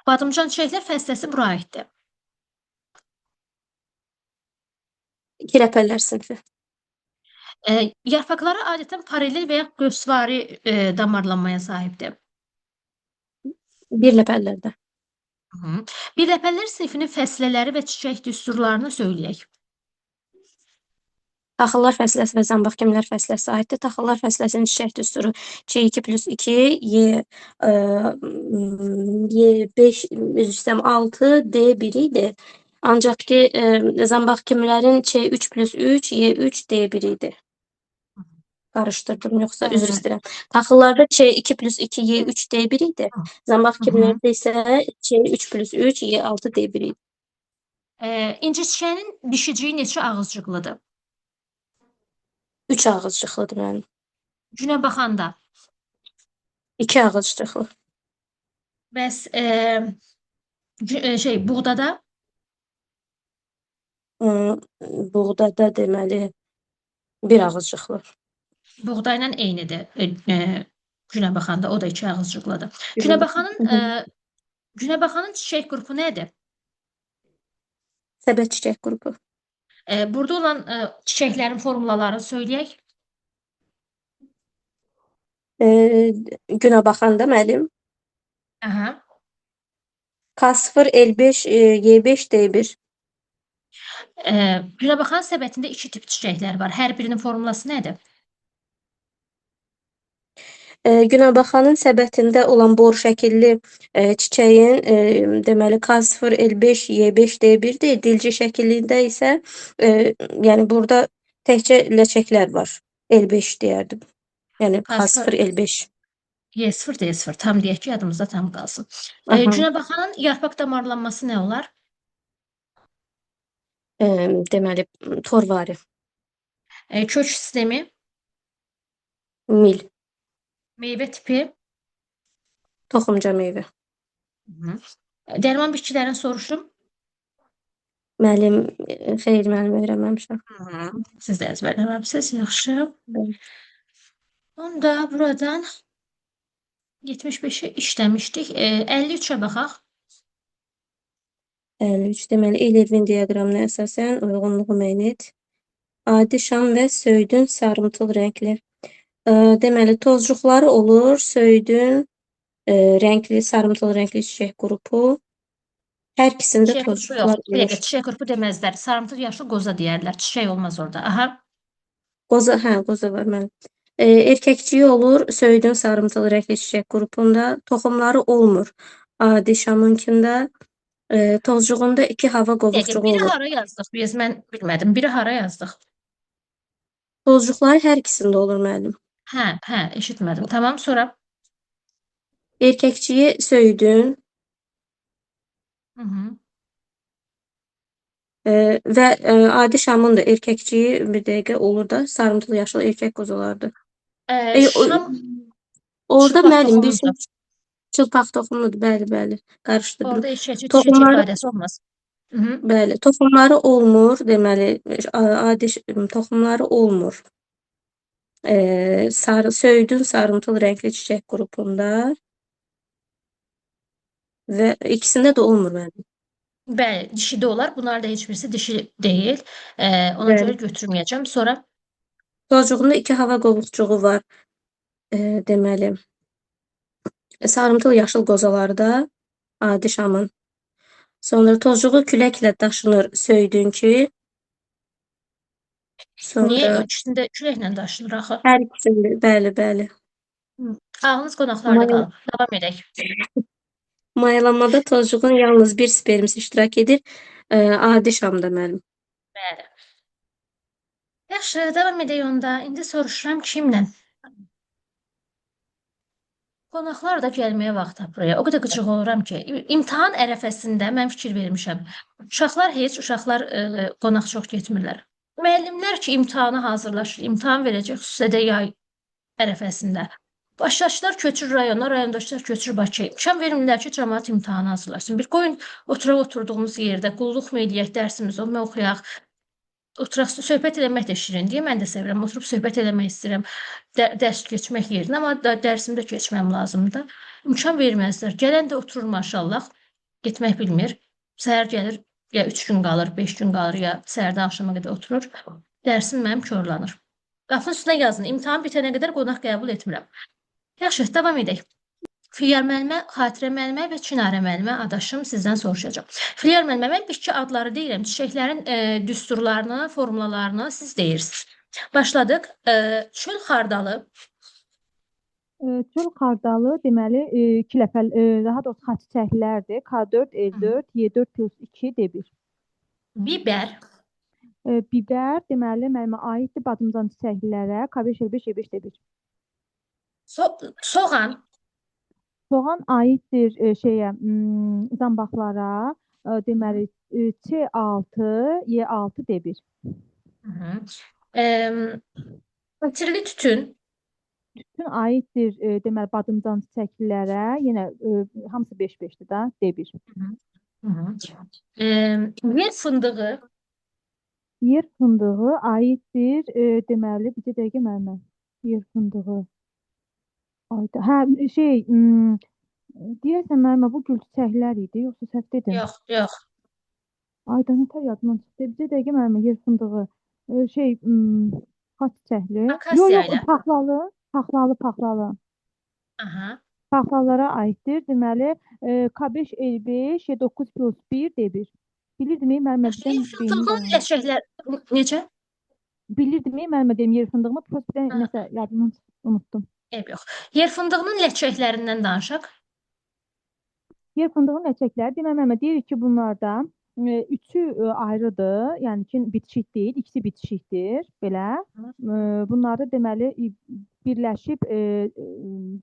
Badımcan çiçəklər fəsləsi bura aiddir. İki ləpəllər sinfi. Yarpaqları adətən paralel və ya qövsvari damarlanmaya sahibdir. Bir ləpəllərdə. Hı. Bir ləpəllər sinfinin fəslələri və çiçək düsturlarını söyləyək. Taxıllar fəsləsi və zambaq kimlər fəsləsi aiddir. Taxıllar fəsləsinin çiçək düsturu C2+2, Y5, üzr istəyirəm, 6, D1 idi. Ancaq ki, zambaq kimlərin C3+3, Y3, D1 idi. Qarışdırdım, yoxsa üzr istəyirəm. Taxıllarda C2+2, Y3, D1 idi. Zambaq kimlərdə isə C3+3, Y6, D1 idi. İnci çiçəyinin dişiciyi neçə ağızcıqlıdır? 3 ağızcıqlıdır mənim. Günə baxanda. 2 ağızcıqlı. Bəs buğdada Buğdada deməli bir ağızcıqlı. buğdayla eynidir. Günə baxanda o da 2 ağızcıqlıdır. Günəbaxanın çiçək qrupu nədir? Səbət çiçək qrupu. Burada olan çiçəklərin formulalarını söyləyək. Günə baxanda müəllim Aha. K0, L5, Y5, D1. Günəbaxan səbətində 2 tip çiçəklər var. Hər birinin formulası nədir? Günəbaxanın səbətində olan boru şəkilli çiçəyin deməli K0, L5, Y5, D1-dir. Dilci şəklində isə yəni burada təkcə ləçəklər var. L5 deyərdim. Yəni K0, L5. Y0, D0. Tam deyək ki, yadımızda tam qalsın. Aha. Günəbaxanın yarpaq damarlanması nə olar? Deməli torvari. Kök sistemi, Mil. meyvə tipi, Toxumca meyvə. dərman bitkilərini soruşum. Müəllim, xeyr, müəllim öyrənməmişəm. Siz də əzbərləməmisiniz, yaxşı. Bəli. Onda buradan 75-i işləmişdik. 53-ə baxaq. 53 deməli Elevin diaqramına əsasən uyğunluğu müəyyən et. Adi şam və söyüdün sarımtıl rəngli. Deməli tozcuqları olur, söyüdün rəngli, sarımtıl rəngli çiçək qrupu. Hər ikisində Çiçək qrupu tozcuqlar yox. Bir olur. dəqiqə, çiçək qrupu deməzlər. Sarımtıl yaşlı qoza deyərlər. Çiçək olmaz orada. Aha. Qoza, qoza var mənim. Erkəkciyi olur, söyüdün sarımtıl rəngli çiçək qrupunda. Toxumları olmur. Adi şamınkində. Tozcuğunda 2 hava Bir dəqiqə, qovuqcuğu biri olur. hara yazdıq biz? Mən bilmədim. Biri hara yazdıq? Tozcuqları hər ikisində olur müəllim. Hə, eşitmədim. Tamam, sonra. Erkəkciyi söyüdün Hı -hı. və adi şamın da erkəkciyi bir dəqiqə olur da sarımtıl yaşıl erkək qozalardır. Şam Orada çıplaq müəllim bir toxumludur. çılpaq toxumludur. Bəli, qarışdırdım. Orada eşəkçi Toxumları ifadəsi olmaz. Hı -hı. bəli, toxumları olmur, deməli adi toxumları olmur. Söyüdün sarımtıl rəngli çiçək qrupunda və ikisində də olmur mənim. Bəli, dişi də olar. Bunlar da heç birisi dişi deyil. Ona Bəli. görə götürməyəcəm. Sonra Tozcuğunda 2 hava qovuqcuğu var. Deməli sarımtıl yaşıl qozalarda adi şamın. Sonra tozcuğu küləklə daşınır söyüdünki. Sonra niyə ikisində küləklə daşınır axı? hər ikisində, bəli. Ağlınız qonaqlarda qalıb. Davam edək. Mayalanmada tozcuğun yalnız bir spermisi iştirak edir. Adi şamda mənim. Bəli. Yaxşı, davam edək onda. İndi soruşuram kimlə? Qonaqlar da gəlməyə vaxt tapır. O qədər qıcıq oluram ki, imtahan ərəfəsində mən fikir vermişəm. Uşaqlar qonaq çox getmirlər. Müəllimlər ki, imtahana hazırlaşır, imtahan verəcək, xüsusilə də yay ərəfəsində. Başdaşlar köçür rayona, rayondaşlar köçür Bakıya. İmkan vermirlər ki, cəmaət imtahanı hazırlasın. Bir qoyun oturduğumuz yerdə qulluq mu eləyək, dərsimizi o mu oxuyaq, oturaq söhbət eləmək də şirindir. Mən də sevirəm. Oturub söhbət eləmək istəyirəm. Dərs keçmək yerinə, amma dərsimi də keçməm lazımdır. İmkan verməzlər. Gələn də oturur maşallah. Getmək bilmir. Səhər gəlir, ya 3 gün qalır, 5 gün qalır, ya səhərdən axşama qədər oturur. Dərsim mənim korlanır. Qapının üstünə yazın. İmtahan bitənə qədər qonaq qəbul etmirəm. Yaxşı, davam edək. Filyar müəllimə, Xatirə müəllimə və Çinarə müəllimə adaşım sizdən soruşacağım. Filyar müəllimə, mən bitki adları deyirəm. Çiçəklərin düsturlarını, formulalarını siz deyirsiniz. Başladıq. Çöl xardalı. Çöl xardalı deməli 2 ləpəl, daha doğrusu xaç çiçəklərdir. K4, L4, Y4 plus 2, D1. Biber. Biber deməli müəllimə aiddir badımcan çiçəklərə. K5, L5, Y5, D1. Soğan. Soğan aiddir zambaqlara. Deməli C6, Y6, D1. Ətirli tütün. Tütün aiddir deməli badımcan çiçəklərə. Yenə hamısı 5-5-dir də, D1. Yer fındığı. Yer fındığı aiddir deməli bir dəqiqə müəllimə. Yer fındığı. Ayda. Hə, deyəsən müəllimə bu gül çiçəklər idi, yoxsa səhv dedim? Yox. Ayda nətər yadımdan çıxdı. Bir dəqiqə müəllimə yer fındığı. Xaç çiçəkli. Akasiya ilə. Paxlalı. Aha. Paxlalara aiddir. Deməli K5, L5, Y9 plus 1, D1. Bilirdimi müəllimə Yer fındığının ləçəklər necə? Bilirdimi müəllimə deyim yer fındığını, prosta bir dənə nəsə yadımdan unutdum. Yox. Yer fındığının ləçəklərindən danışaq. Yer fındığının ləçəkləri deməli deyirik ki, bunlardan üçü ayrıdır, yəni ki, bitişik deyil, ikisi bitişikdir, belə. Bunlarda deməli birləşib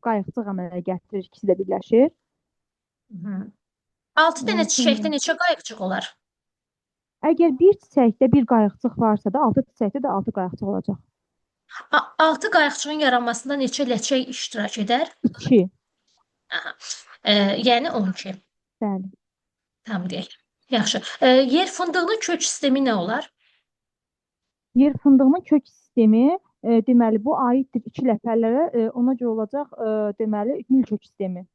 qayıqcıq əmələ gətirir, ikisi də birləşir. 6 dənə çiçəkdə neçə qayıqcıq olar? Əgər bir çiçəkdə bir qayıqcıq varsa da, 6 çiçəkdə də 6 qayıqcıq olacaq. 6 qayıqcığın yaranmasında neçə ləçək iştirak edər? 2. Aha. Yəni 12. Bəli. Tamam deyək. Yaxşı. Yer fındığının kök sistemi nə olar? Yer fındığının kök sistemi deməli bu aiddir 2 ləpələrə, ona görə olacaq deməli mil kök sistemi.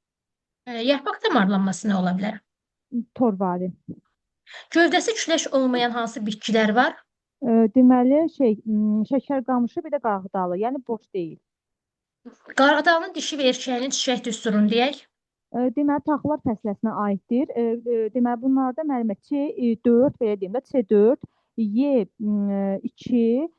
Yarpaq damarlanması nə ola bilər? Torvari. Gövdəsi küləş olmayan hansı bitkilər var? Deməli şəkər qamışı, bir də qarğıdalı, yəni boş deyil. Qarğıdalının dişi və erkəyinin çiçək düsturunu deyək. Deməli taxılar fəsləsinə aiddir. Deməli bunlarda müəllimə C4 belə deyim də C4, Y2,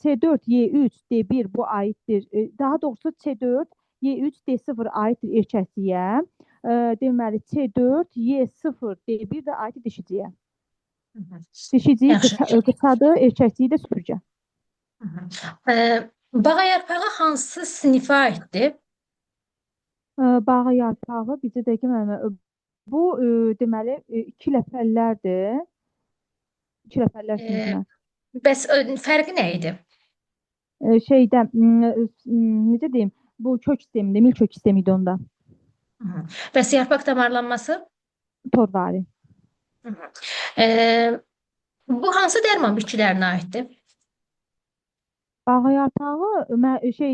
C4, Y3, D1 bu aiddir. Daha doğrusu C4, Y3, D0 aiddir erkəkliyə. Deməli C4, Y0, D1 də aiddir dişiciyə. Dişiciyi qısadır, erkəkliyi də süpürgə. Bağa yarpağı hansı sinifə aiddir? Bağa yarpağı bizə dəqiq müəllimə. Bu deməli 2 ləpəllərdir. 2 ləpəllər sinifinə. Bəs fərqi nə idi? Necə deyim, bu kök sistemində, mil kök sistemi idi onda. Bəs yarpaq damarlanması? Torvari. Bu hansı dərman bitkilərinə aiddir? Bağa yarpağı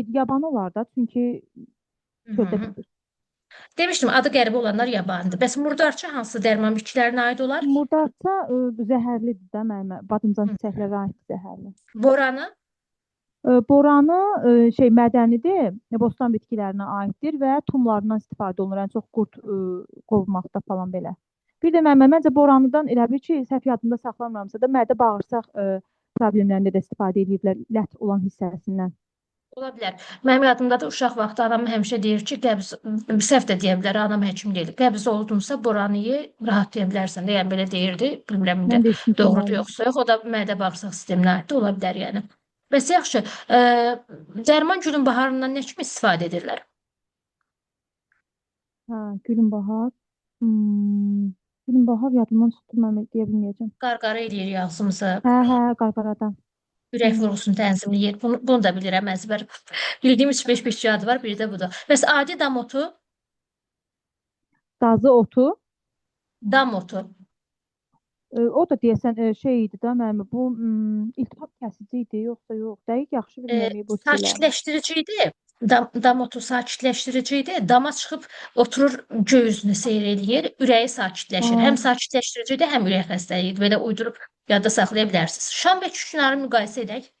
yabanı olar da, çünki çöldə bitir. Demişdim, adı qəribə olanlar yabanıdır. Bəs murdarça hansı dərman bitkilərinə aid olar? Murdarça zəhərlidir də müəllimə, badımcan çiçəklərə aid zəhərli. Boranı? Boranı mədənidir, bostan bitkilərinə aiddir və tumlarından istifadə olunur, ən çox qurd qovmaqda falan belə. Bir də məncə boranıdan elə bir ki, səhv yadımda saxlamıramsa da mədə bağırsaq problemlərində də istifadə edirlər, lət olan hissəsindən. Ola bilər. Mənim yadımdadır, uşaq vaxtı anam həmişə deyir ki, səhv də deyə bilər, anam həkim deyil. Qəbz oldunsa boranıyı rahat deyə bilərsən də, yəni belə deyirdi. Bilmirəm indi doğrudur yoxsa yox. O da mədə bağırsaq sisteminə aiddir, ola bilər yəni. Bəs yaxşı, dərman gülün baharından nə kimi istifadə edirlər? Hə, Gülünbahar. Gülünbahar yadımdan çıxdı, mən deyə bilməyəcəm. Qarqara eləyir ağzımızı. Hə, Qarqaradan. Ürək vurğusunu tənzimləyir. Bunu da bilirəm əzbər. Bildiyim 3-5 bitki adı var, biri də budur. Bəs adi dam otu? Dazı otu. Dam otu. O da deyəsən şey idi də mənim bu iltihab kəsici idi, yoxsa yox? Dəqiq yaxşı bilmirəm bu şeyləri. Sakitləşdirici idi. Dam otu sakitləşdirici idi. Dama çıxıb oturur, göğüsünü seyr eləyir, ürəyi sakitləşir. Ha. Həm sakitləşdirici idi, həm ürək xəstəliyi idi. Belə uydurub yadda saxlaya bilərsiniz. Şam və kükünarı müqayisə edək.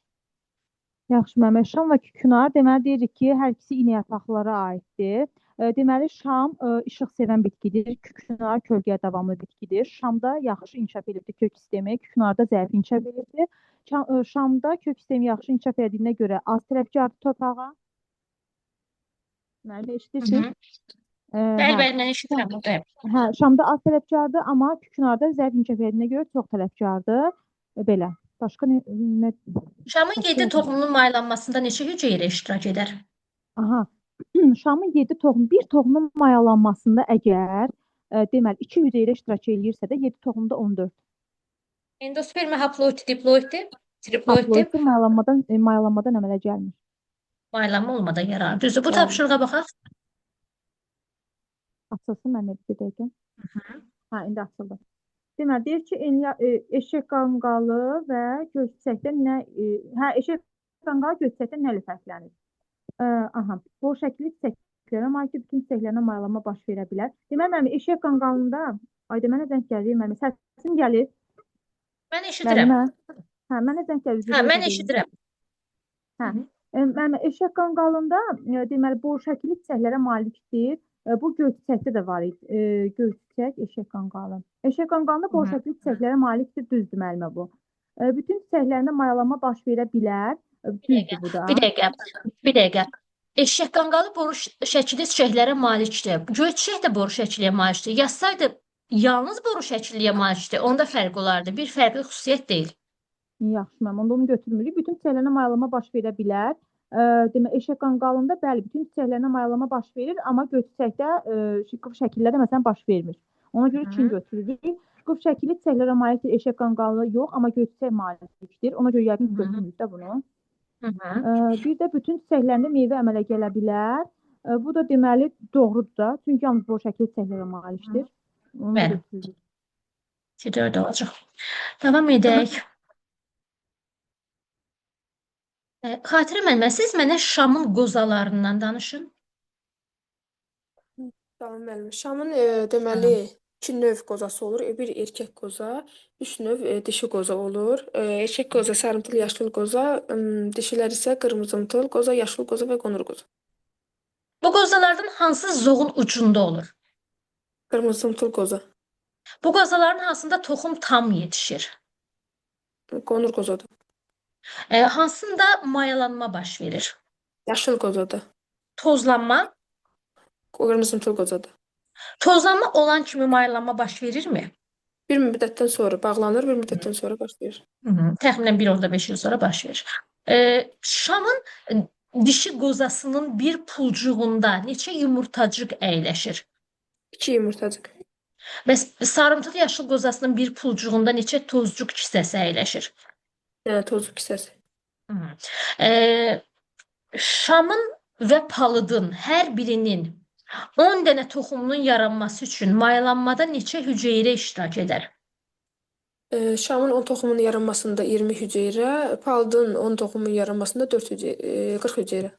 Yaxşı, Məmməd. Şam və kükünar deməli deyirik ki, hər ikisi iynəyapaqlılara aiddir. Deməli şam işıq sevən bitkidir. Kükünar kölgəyə davamlı bitkidir. Şamda yaxşı inkişaf edibdir kök sistemi, kükünarda zəif inkişaf edibdir. Şamda kök sistemi yaxşı inkişaf edildiyinə görə az tələbkardır torpağa. Mənim eşidirsiniz? Bəli, bəli, mən eşidirəm buradayım. Hə, şamda az tələbkardır, amma kükünarda zəif inkişaf edildiyinə görə çox tələbkardır. Belə. Başqa nə? Şamın 7 toxumunun maylanmasında neçə hüceyrə iştirak edər? Aha. Şamın 7 toxum, bir toxumun mayalanmasında əgər deməli 2 hüceyrə iştirak eləyirsə də 7 toxumda 14. Endospermi haploid, diploiddir, triploiddir. Haploiddir, mayalanmadan əmələ gəlmir. Maylanma olmadan yaranır. Düzdür. Bu Bəli. tapşırığa baxaq. Açılsın məndə bir dəqiqə. Hə, indi açıldı. Deməli deyir ki, eşək qanqalı və göyçəkdən nə eşək qanqalı göyçəkdən nə ilə fərqlənir? Aha, bu şəkilli çiçəklərə malikdir, bütün çiçəklərə mayalanma baş verə bilər. Deməli, mənim eşək qanqalında, ayda mənə zəng gəlir, mənim səsim gəlir. Mən eşidirəm. Hə, mənə zəng gəlir. Hə, mən eşidirəm. Hə. Mənim eşək qanqalında, deməli, bu şəkilli çiçəklərə malikdir. Bu göyçəkdə də var idi. Göyçək, eşək qanqalı. Eşək qanqalında bu şəkilli çiçəklərə malikdir, düzdür müəllimə bu. Bütün çiçəklərində mayalanma baş verə bilər. Düzdür bu da. Bir dəqiqə. Eşək qanqalı boru şəkilli çiçəklərə malikdir. Göyçək də boru şəkilliyə malikdir. Yazsaydı yalnız boru şəkilliyə malikdir. Onda fərq olardı. Bir fərqli xüsusiyyət deyil. Yaxşı, mən onu götürmürük. Bütün çiçəklərində mayalanma baş verə bilər. Demək, eşək qanqalında bəli, bütün çiçəklərində mayalanma baş verir, amma göyçəkdə qıf şəkillərdə məsələn baş vermir. Ona görə kin götürürük. Qıf şəkilli çiçəklərə malikdir, eşək qanqalı yox, amma göyçək malikdir. Ona görə yəqin götürmürük də bunu. Bir də bütün çiçəklərində meyvə əmələ gələ bilər. Bu da deməli doğrudur da. Çünki yalnız bu şəkilli çiçəklərə malikdir. Bəli. 4 olacaq. Davam edək. Xatirə müəllimə, siz mənə Şamın qozalarından danışın. Tamam müəllimə. Şamın deməli 2 növ qozası olur. Bir erkək qoza, 3 növ dişi qoza olur. Erkək qoza sarımtıl yaşıl qoza, dişilər isə qırmızımtıl qoza, yaşıl qoza və qonur qoza. Bu qozalardan hansı zoğun ucunda olur? Qırmızımtıl qoza. Bu qozaların hansında toxum tam yetişir? Qonur qozadır. Hansında mayalanma baş verir? Yaşıl qozadır. Tozlanma? Qırmızımtıl qozadır. Tozlanma olan kimi mayalanma baş verirmi? Bir müddətdən sonra bağlanır, bir müddətdən sonra başlayır. Təxminən 1.5 il sonra baş verir. Şamın dişi qozasının bir pulcuğunda neçə yumurtacıq əyləşir? 2 yumurtacıq. Bəs sarımtıl yaşıl qozasının bir pulcuğunda neçə tozcuq kisəsi əyləşir? Tozluq hissəsi. Şamın və palıdın hər birinin 10 dənə toxumunun yaranması üçün mayalanmada neçə hüceyrə iştirak edər? Şamın 10 toxumunun yaranmasında 20 hüceyrə, palıdın 10 toxumunun yaranmasında 40 hüceyrə.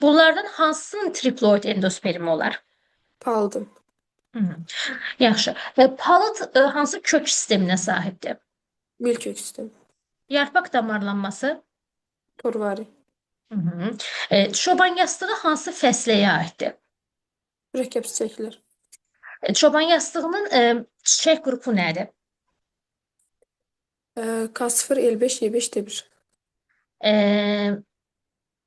Bunlardan hansının triploid endospermi olar? Palıdın. Yaxşı. Palıd hansı kök sisteminə sahibdir? Milkök sistemi. Yarpaq damarlanması? Torvari. Çoban yastığı hansı fəsləyə aiddir? Mürəkkəb çiçəklər. Çoban yastığının çiçək qrupu nədir? K0, L5, Y5, D1.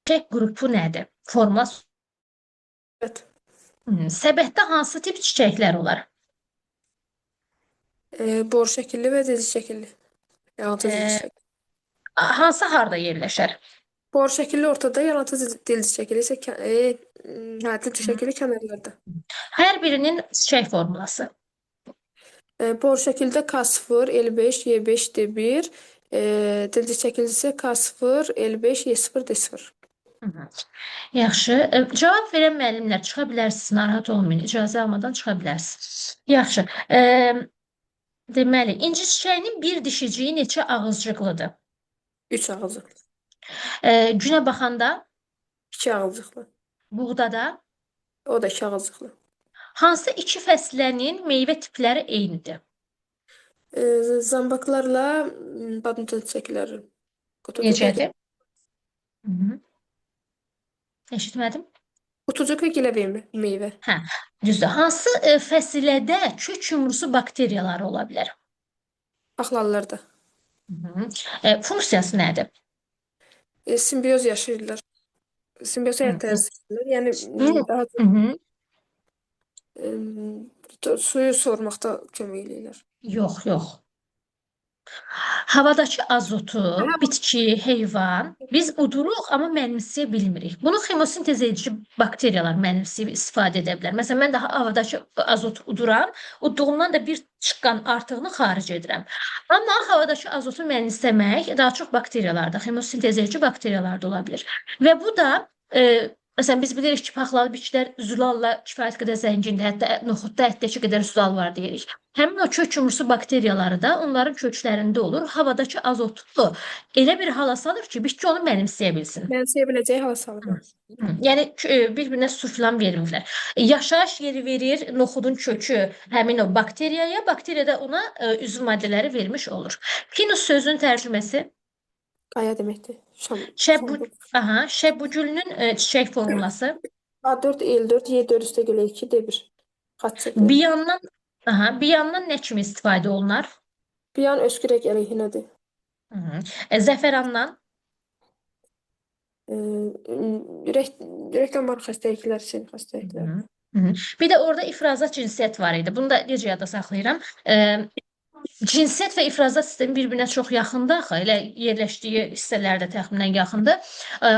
Çiçək qrupu nədir? Forması? Evet. Səbətdə hansı tip çiçəklər olar? Bor şəkilli və dizi şəkilli. Yanıtı dizi şəkilli. Hansı harda yerləşər? Bor şəkilli ortada, yanıtı dildi şəkilli isə Hə, ciddi şəkilli kənarlarda. Hər birinin çiçək formulası. Bor şəkildə K0, L5, Y5, D1. Dilcik şəkildə isə K0, L5, Y0, D0. Yaxşı. Cavab verən müəllimlər çıxa bilərsiniz, narahat olmayın. İcazə almadan çıxa bilərsiniz. Yaxşı. Deməli, inci çiçəyinin bir dişiciyi neçə ağızcıqlıdır? 3 ağızlıqlı. Günə baxanda, 2 ağızlıqlı. buğdada O da 2 ağızlıqlı. hansı iki fəslənin meyvə tipləri eynidir? Zambaqlarla badminton çiçəkləri. Necədir? Eşitmədim. Qutucuk və gilə meyvə. Hə, düzdür. Hansı fəsilədə kök yumrusu bakteriyaları ola bilər? Paxlallarda. Funksiyası nədir? Simbiyoz yaşayırlar. Simbiyoz həyat tərzidir. Yəni daha çox suyu sormaqda kömək eləyirlər. Yox, yox. Havadakı azotu bitki, heyvan biz uduruq, amma mənimsəyə bilmirik. Bunu xemosintez edici bakteriyalar mənimsəyib istifadə edə bilər. Məsələn, mən daha havadakı azotu uduram, udduğumdan da bir çıxqan artığını xaric edirəm. Amma havadakı azotu mənimsəmək daha çox bakteriyalarda, xemosintez edici bakteriyalarda ola bilər. Və bu da məsələn, biz bilirik ki, paxlalı bitkilər zülalla kifayət qədər zəngindir. Hətta noxudda ətdəki qədər zülal var deyirik. Həmin o kök yumrusu bakteriyaları da onların köklərində olur. Havadakı azotu elə bir hala salır ki, bitki onu mənimsəyə bilsin. Mənimsəyə biləcəyi hala salır. Yəni bir-birinə su filan vermirlər. Yaşayış yeri verir noxudun kökü həmin o bakteriyaya, bakteriya da ona üzv maddələri vermiş olur. Pinus sözünün tərcüməsi Qaya deməkdir. şəbbucülünün çiçək formulası. A4, L4, Y4 üstə gələ 2, D1. Xaç çəkilir. Biyandan nə kimi istifadə olunar? Biyan öskürək əleyhinədir. Zəfərandan? Ürək damarı xəstəliklər üçün xəstəliklər. Bir də orada ifrazat cinsiyyət var idi. Bunu da necə yadda saxlayıram? Cinsiyyət və ifrazat sistemi bir-birinə çox yaxındır axı, elə yerləşdiyi hissələrdə təxminən yaxındır.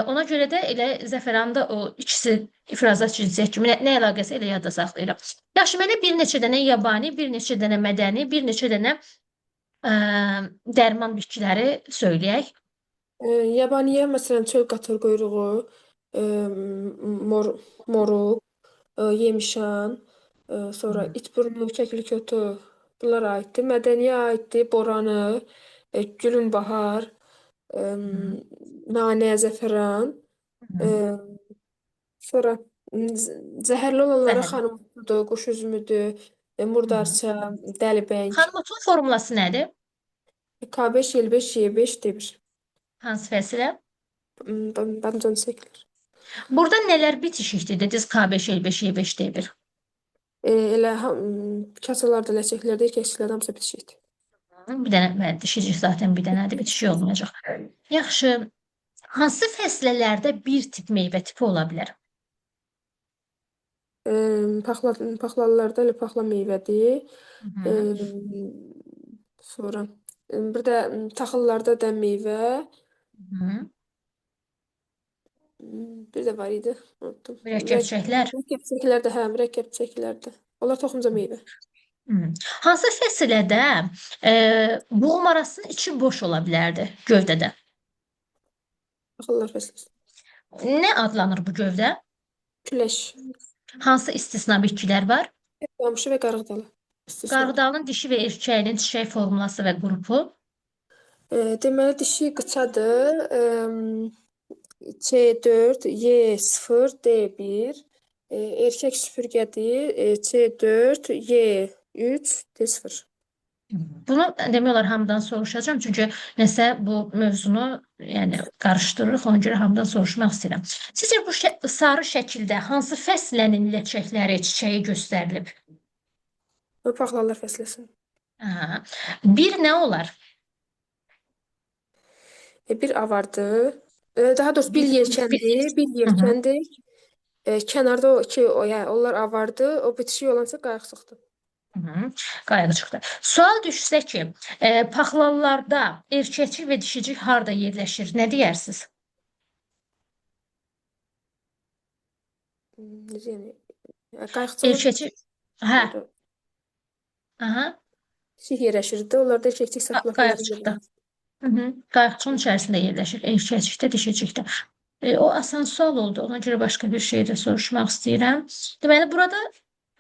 Ona görə də elə zəfəranda o ikisi ifrazat cinsiyyət kimi nə əlaqəsi elə yadda saxlayıram. Yaxşı, mənə bir neçə dənə yabani, bir neçə dənə mədəni, bir neçə dənə dərman bitkiləri söyləyək. Yabaniyə məsələn çöl qatır quyruğu, moruq, yemişan, sonra itburnu, kəklik otu bunlar aiddir. Mədəniyə aiddir boranı, gülünbahar, nanə, zəfəran. Sonra zəhərli olanlara xanım otudur, quş üzümüdür, murdarça, dəlibəng. Xanım otun formulası nədir? K5, L5, Y5, D1. Hansı fəsilə? Badminton çiçəklər. Burada nələr bitişikdir dediniz? K5, L5, Y5, D1. Elə kasalarda, ləçəklərdə, erkəkçilərdə hamısı bitişikdir. Bir dənə dişicik zaten bir dənədir, bitişik olmayacaq. Yaxşı. Hansı fəslələrdə bir tip meyvə tipi ola bilər? Paxlalılarda elə paxla meyvədir. Sonra bir də taxıllarda da meyvə. Bir də var idi, unuttum. Mürəkkəb çiçəklər. Mürəkkəb çiçəklərdə, hə, mürəkkəb çiçəklərdə. Onlar toxumca meyvə. Hansı fəsilədə boğum arasının içi boş ola bilərdi gövdədə? Paxlalar fəsli. Nə adlanır bu gövdə? Küləş. Hansı istisna bitkilər var? Qamışı və qarğıdalı. Qarğıdalının dişi və erkəyinin çiçək formulası və qrupu? Deməli, dişi qıçadır. C4, Y0, D1. Erkək süpürgədir. C4, Y3, D0. Bunu demək olar hamıdan soruşacağım. Çünki nəsə bu mövzunu qarışdırırıq. Ona görə hamıdan soruşmaq istəyirəm. Sizcə bu sarı şəkildə hansı fəslənin ləçəkləri, çiçəyi göstərilib? Paxlalar fəsləsi. Bir nə olar? Bir avardır. Daha doğrusu bir yelkəndir. Kənarda onlar avardır. O bitişik olansa qayıqçıqdır. Qayıqçıqdır. Sual düşsə ki, paxlalılarda erkəkcik və dişicik harda yerləşir? Nə deyərsiniz? Necə yəni? Qayğıçılıq Erkəkçik. Hə, orada aha, pişik yerləşirdi. Onlarda erkəkçik saplaqları qayğıçıqda. Qayğıçının içərisində yerləşir. Erkəkçikdə, dişicikdə. O asan sual oldu. Ona görə başqa bir şey də soruşmaq istəyirəm. Deməli, burada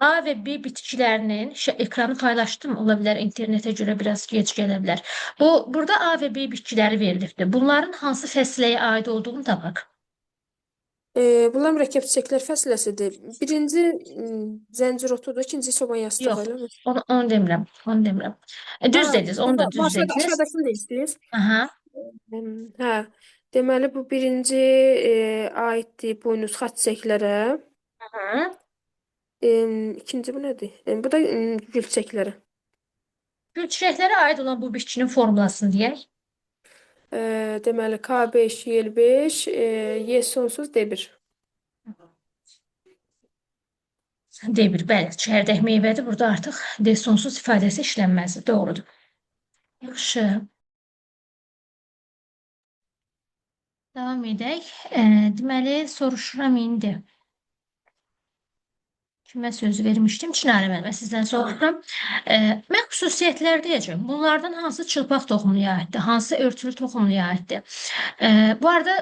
A və B bitkilərinin ekranı paylaşdım. Ola bilər internetə görə biraz gec gələ bilər. Burada A və B bitkiləri verilibdir. Bunların hansı fəsləyə aid olduğunu tapaq. Bunlar mürəkkəb çiçəklər fəsiləsidir. Birinci zəncir otudur, ikinci çoban yastığı Yox, eləmi? onu demirəm. Onu demirəm. Düz Ha, dediniz, onu da bu düz dediniz. aşağıdakını deyirsiniz. Aha. Hə. Deməli bu birinci aiddir buynuz xaç çiçəklərə. Hı. İkinci bu nədir? Bu da gül çiçəkləri. Gül çiçəklərə aid olan bu bitkinin formulasını deyək. Deməli K5, Y5, Y sonsuz D1. D1, bəli, çərdək meyvədir. Burada artıq D sonsuz ifadəsi işlənməzdir. Doğrudur. Yaxşı. Davam edək. Deməli, soruşuram indi. Kimə söz vermişdim? Çinarə müəllimə sizdən soruşuram. Mən xüsusiyyətlər deyəcəm. Bunlardan hansı çılpaq toxumluya aiddir? Hansı örtülü toxumluya aiddir? Bu arada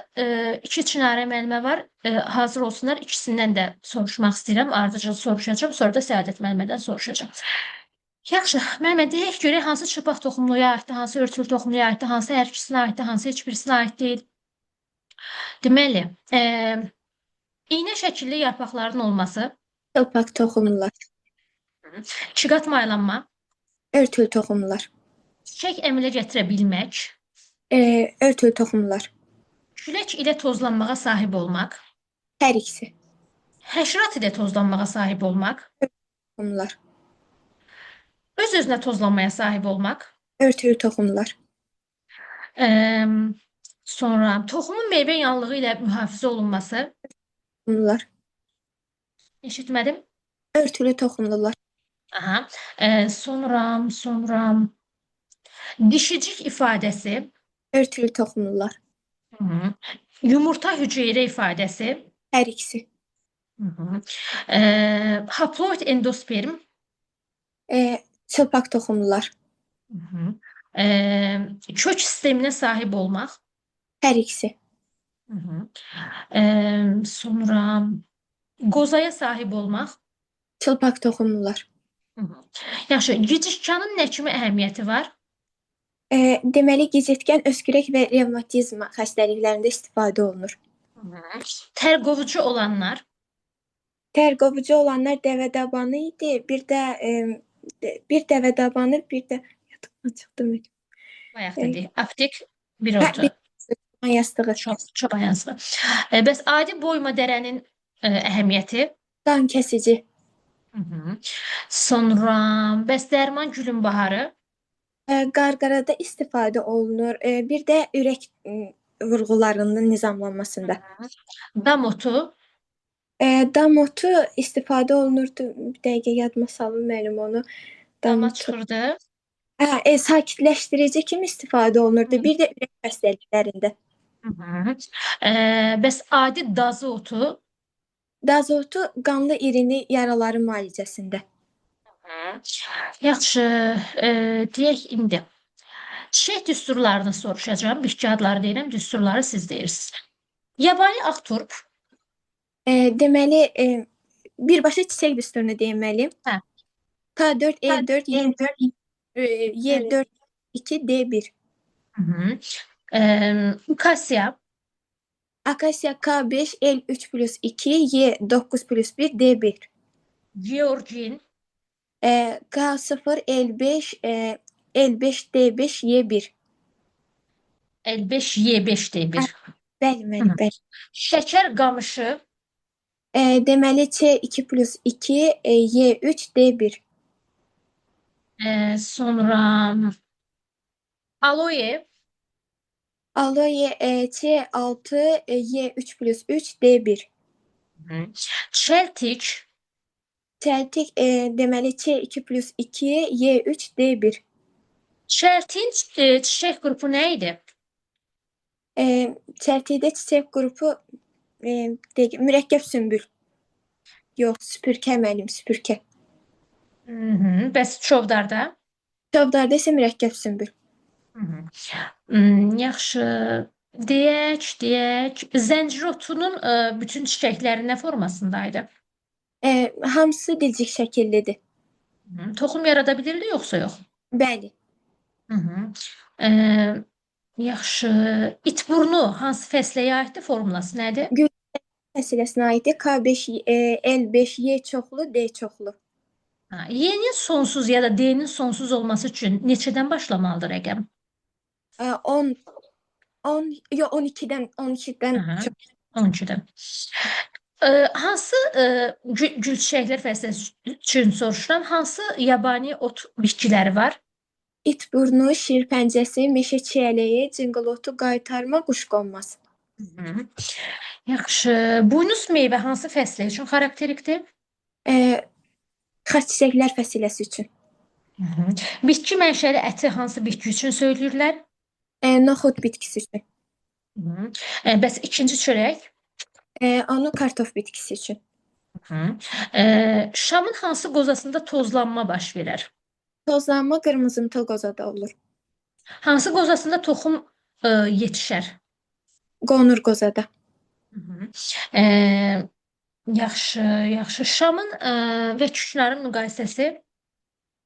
iki Çinarə müəllimə var. Hazır olsunlar. İkisindən də soruşmaq istəyirəm. Ardıcıl soruşacağım. Sonra da Səadət müəllimədən soruşacağım. Yaxşı, müəllimə deyək görək hansı çılpaq toxumluya aiddir, hansı örtülü toxumluya aiddir, hansı hər ikisinə aiddir, hansı heç birisinə aid deyil. Deməli, iynə şəkilli yarpaqların olması, Çılpaq toxumlar, çiqat maylanma, örtülü toxumlar, çiçək əmələ gətirə bilmək, örtülü toxumlar, külək ilə tozlanmağa sahib olmaq, hər ikisi həşərat ilə tozlanmağa sahib olmaq, toxumlar, öz-özünə tozlanmaya sahib olmaq, örtülü toxumlar, sonra toxumun meyvə yanlığı ilə mühafizə olunması, toxumlar, eşitmədim. örtülü toxumlular, Aha. Sonra dişicik ifadəsi, örtülü toxumlular, hı, yumurta hüceyrə ifadəsi, hər ikisi, hı, haploid endosperm, çılpaq toxumlular, hı, kök sisteminə sahib olmaq, hər ikisi, hı, sonra qozaya sahib olmaq, çılpaq toxumlular. hı. Yaxşı, gicikkanın nə kimi əhəmiyyəti var? Deməli, gecikən öskürək və revmatizm xəstəliklərində istifadə olunur. Hı. Tərqovucu olanlar, Tərqovucu olanlar dəvədabanı idi. Bir dəvədabanı, bir də yadımdan çıxdı. bayaq dedik, aptek bir Hə, oldu. bir yastığı, Çoban yazığı. Bəs adi boyma dərənin əhəmiyyəti? qan kəsici, Hı -hı. Sonra bəs dərman gülün baharı? qarqarada istifadə olunur. Bir də ürək vurğularının nizamlanmasında. Dam otu? Dam otu istifadə olunurdu. Bir dəqiqə yadıma salım müəllim onu. Dam Dama otu. çıxırdı. Sakitləşdirici kimi istifadə olunurdu. Hı. Bir də ürək xəstəliklərində. Hı -hı. Bəs adi dazı otu? Daz otu qanlı irini yaraları müalicəsində. Hı. Yaxşı, deyək indi. Çiçək düsturlarını soruşacağım. Bitki adları deyirəm, düsturları siz deyirsiniz. Yabani ağ turp. Deməli, birbaşa çiçək düsturunu deməliyim. Hə. K4, E4, Y4, 2, D1. Hı -hı. Ukasya. Akasya K5, L3+2, Y9+1, D1. Georgin. K0, L5, L5, D5, Y1. L5, Y5 D1. Bəli, müəllim, bəli. Şəkər qamışı. Deməli, C2+2, Y3, D1. Sonra aloe. Aloe, C6, Y3+3, D1. Çeltik. Çəltik, deməli, C2+2, Y3, D1. Çeltin çiçək qrupu nə idi? Çəltikdə çiçək qrupu mürəkkəb sümbül. Yox, süpürkə müəllim, süpürkə. Bəs çovdarda? Çovdarda isə mürəkkəb sümbül. Yaxşı. Deyək, zəncirotunun bütün çiçəkləri nə formasındaydı? Hamısı dilcik şəkillidir. Toxum yarada bilirdi yoxsa yox? Bəli. Yaxşı. İtburnu hansı fəsləyə aiddir, formulası nədir? Gül fəsiləsinə aiddir. K5, L5, Y çoxlu, D çoxlu. Y-nin sonsuz ya da D-nin sonsuz olması üçün neçədən başlamalıdır rəqəm? 10, yox 12-dən çox. 12-dən. Hansı gül çiçəklər fəsləsi üçün soruşuram, hansı yabani ot bitkiləri var? İtburnu, şir pəncəsi, meşə çiyələyi, cınqılotu, qaytarma, quşqonmaz. Yaxşı. Buynuz meyvə hansı fəslə üçün xarakterikdir? Xaç çiçəklər fəsiləsi üçün. Bitki mənşəli əti hansı bitki üçün söyləyirlər? Noxud bitkisi üçün. Bəs ikinci çörək? Onu kartof bitkisi üçün. Şamın hansı qozasında tozlanma baş verər? Tozlanma qırmızımtıl qozada olur. Hansı qozasında toxum yetişər? Qonur qozada. Yaxşı. Şamın və küknarın müqayisəsi?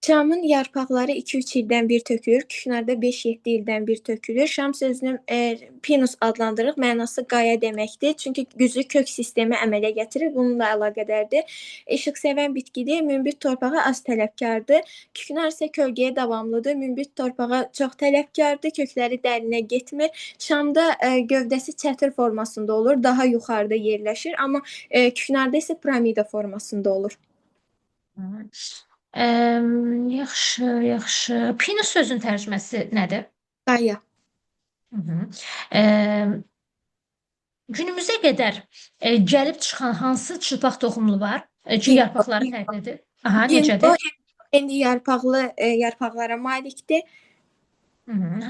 Şamın yarpaqları 2-3 ildən bir tökülür, küknarda 5-7 ildən bir tökülür. Şam sözünü pinus adlandırırıq, mənası qaya deməkdir. Çünki güclü kök sistemi əmələ gətirir, bununla əlaqədardır. İşıq sevən bitkidir, münbit torpağa az tələbkardır. Küknar isə kölgəyə davamlıdır, münbit torpağa çox tələbkardır, kökləri dərinə getmir. Şamda gövdəsi çətir formasında olur, daha yuxarıda yerləşir, amma küknarda isə piramida formasında olur. Yaxşı. Pinus sözün tərcüməsi nədir? Qaya. Günümüzə qədər gəlib çıxan hansı çılpaq toxumlu var? Yarpaqları fərqlidir. Necədir? İndi yarpaqlara malikdir.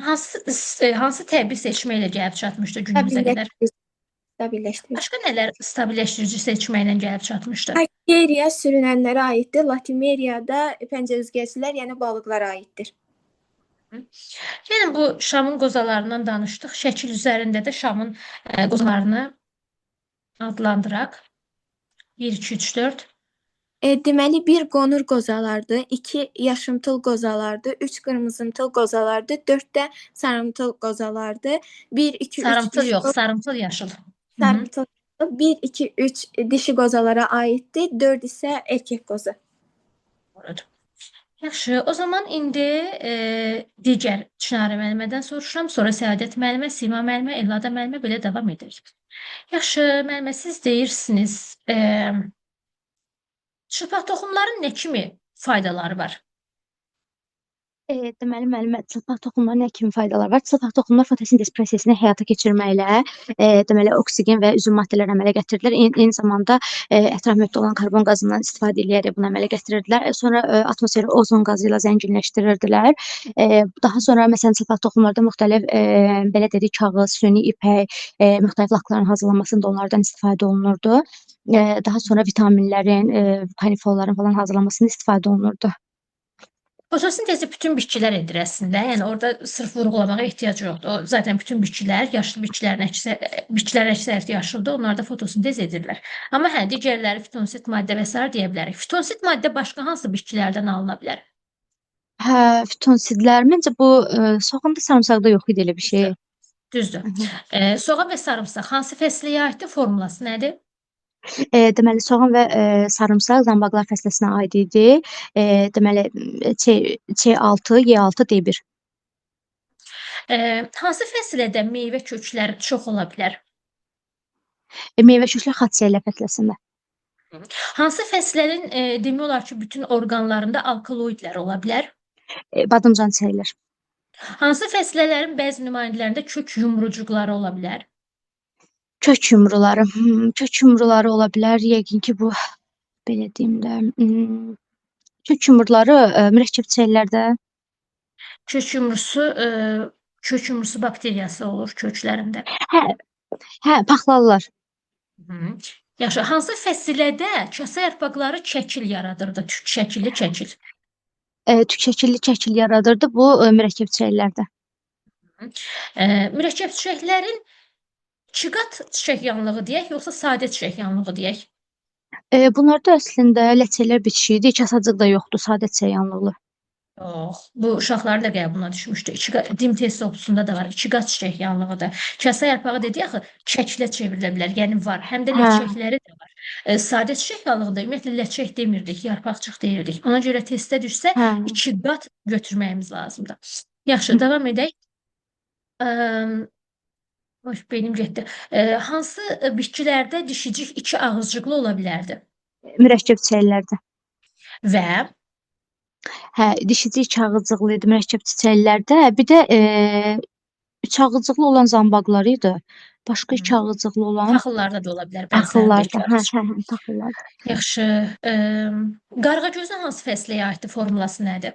Hansı təbii seçmə ilə gəlib çatmışdı günümüzə qədər? Stabilləşdirici. Başqa nələr stabilləşdirici seçmə ilə gəlib çatmışdı? Arteriya sürünənlərə aiddir. Latimeriyada pəncərüzgəcilər, yəni balıqlara aiddir. Yəni bu şamın qozalarından danışdıq. Şəkil üzərində də şamın qozalarını adlandıraq. 1, 2, 3, 4. Deməli, 1 qonur qozalardır, 2 yaşımtıl qozalardır, 3 qırmızımtıl qozalardır, 4 də sarımtıl qozalardır. 1, 2, 3 Sarımtıl yox, sarımtıl yaşıl. sarımtıl. 1, 2, 3 dişi qozalara aiddir, 4 isə erkək qoza. Yaxşı, o zaman indi digər Çinarə müəllimədən soruşuram, sonra Səadət müəllimə, Sima müəllimə, Elnada müəllimə belə davam edirik. Yaxşı, müəllimə, siz deyirsiniz, çılpaq toxumların nə kimi faydaları var? Deməli, müəllimə, çılpaq toxumların nə kimi faydaları var? Çılpaq toxumlar fotosintez prosesini həyata keçirməklə, deməli, oksigen və üzüm maddələri əmələ gətirirdilər. Eyni zamanda ətraf mühitdə olan karbon qazından istifadə edərək bunu əmələ gətirirdilər. Sonra atmosferi ozon qazı ilə zənginləşdirirdilər. Daha sonra, məsələn, çılpaq toxumlarda müxtəlif, belə dedik, kağız, süni ipək, müxtəlif lakların hazırlanmasında onlardan istifadə olunurdu. Daha sonra vitaminlərin, kanifolların falan hazırlanmasında istifadə olunurdu. Fotosintezi bütün bitkilər edir əslində. Yəni orada sırf vurğulamağa ehtiyac yoxdur. Zaten bütün bitkilər, yaşlı bitkilər əksəriyyəti yaşlıdır. Onlar da fotosintez edirlər. Amma digərləri fitonsid maddə və s. deyə bilərik. Fitonsid maddə başqa hansı bitkilərdən alına bilər? Fitonsidlər, məncə bu soğanda, sarımsaqda yox idi elə bir şey. Düzdür. Soğan və sarımsaq hansı fəsləyə aiddir? Formulası nədir? Deməli, soğan və sarımsaq zambaqlar fəsləsinə aid idi. Deməli, C6, Y6, D1. Hansı fəslədə meyvə kökləri çox ola bilər? Meyvə kökləri xaçiyələ fəsləsində. Hansı fəslərin demək olar ki, bütün orqanlarında alkaloidlər ola bilər? Badımcan çiçəklər. Hansı fəslələrin bəzi nümayəndələrində kök yumrucuqları ola bilər? Kök yumruları ola bilər. Yəqin ki, bu, belə deyim də, kök yumruları mürəkkəb çiçəklərdə. Kök yumrusu bakteriyası olur köklərində. Hə, paxlalılar. Yaxşı, hansı fəsilədə kəsə yarpaqları çəkil yaradırdı? Tük şəkilli çəkil. Tük şəkilli çəkil yaradırdı bu mürəkkəb çiçəklərdə. Mürəkkəb çiçəklərin çiqat çiçək yanlığı deyək, yoxsa sadə çiçək yanlığı deyək? Bunlarda əslində ləçəklər bitişikdir, kasacıq da yoxdur, sadə çiçək yanlıqlı. Yox, bu uşaqların da qəbuluna düşmüşdü. Dim test opsunda da var. İki qat çiçək yanlığıdır. Kəsə yarpağı dedi axı çəkilə çevrilə bilər. Yəni var. Həm də Hə, ləçəkləri də var. Sadə çiçək yanlığında ümumiyyətlə ləçək demirdik, yarpaqcıq deyirdik. Ona görə testdə düşsə hə. 2 qat götürməyimiz lazımdır. Yaxşı, davam edək. Boş beynim getdi. Hansı bitkilərdə dişicik 2 ağızcıqlı ola bilərdi? Mürəkkəb çiçəklərdə. Və Hə, dişicik iki ağızcıqlı idi mürəkkəb çiçəklərdə. Bir də üç ağızcıqlı olan zambaqlar idi. Başqa iki ağızcıqlı olan taxıllarda da ola bilər bəzilərində taxıllarda. 2 Hə, ağızcıq. hə, hə, taxıllarda. Yaxşı. Qarğagözün hansı fəsləyə aiddir? Formulası nədir?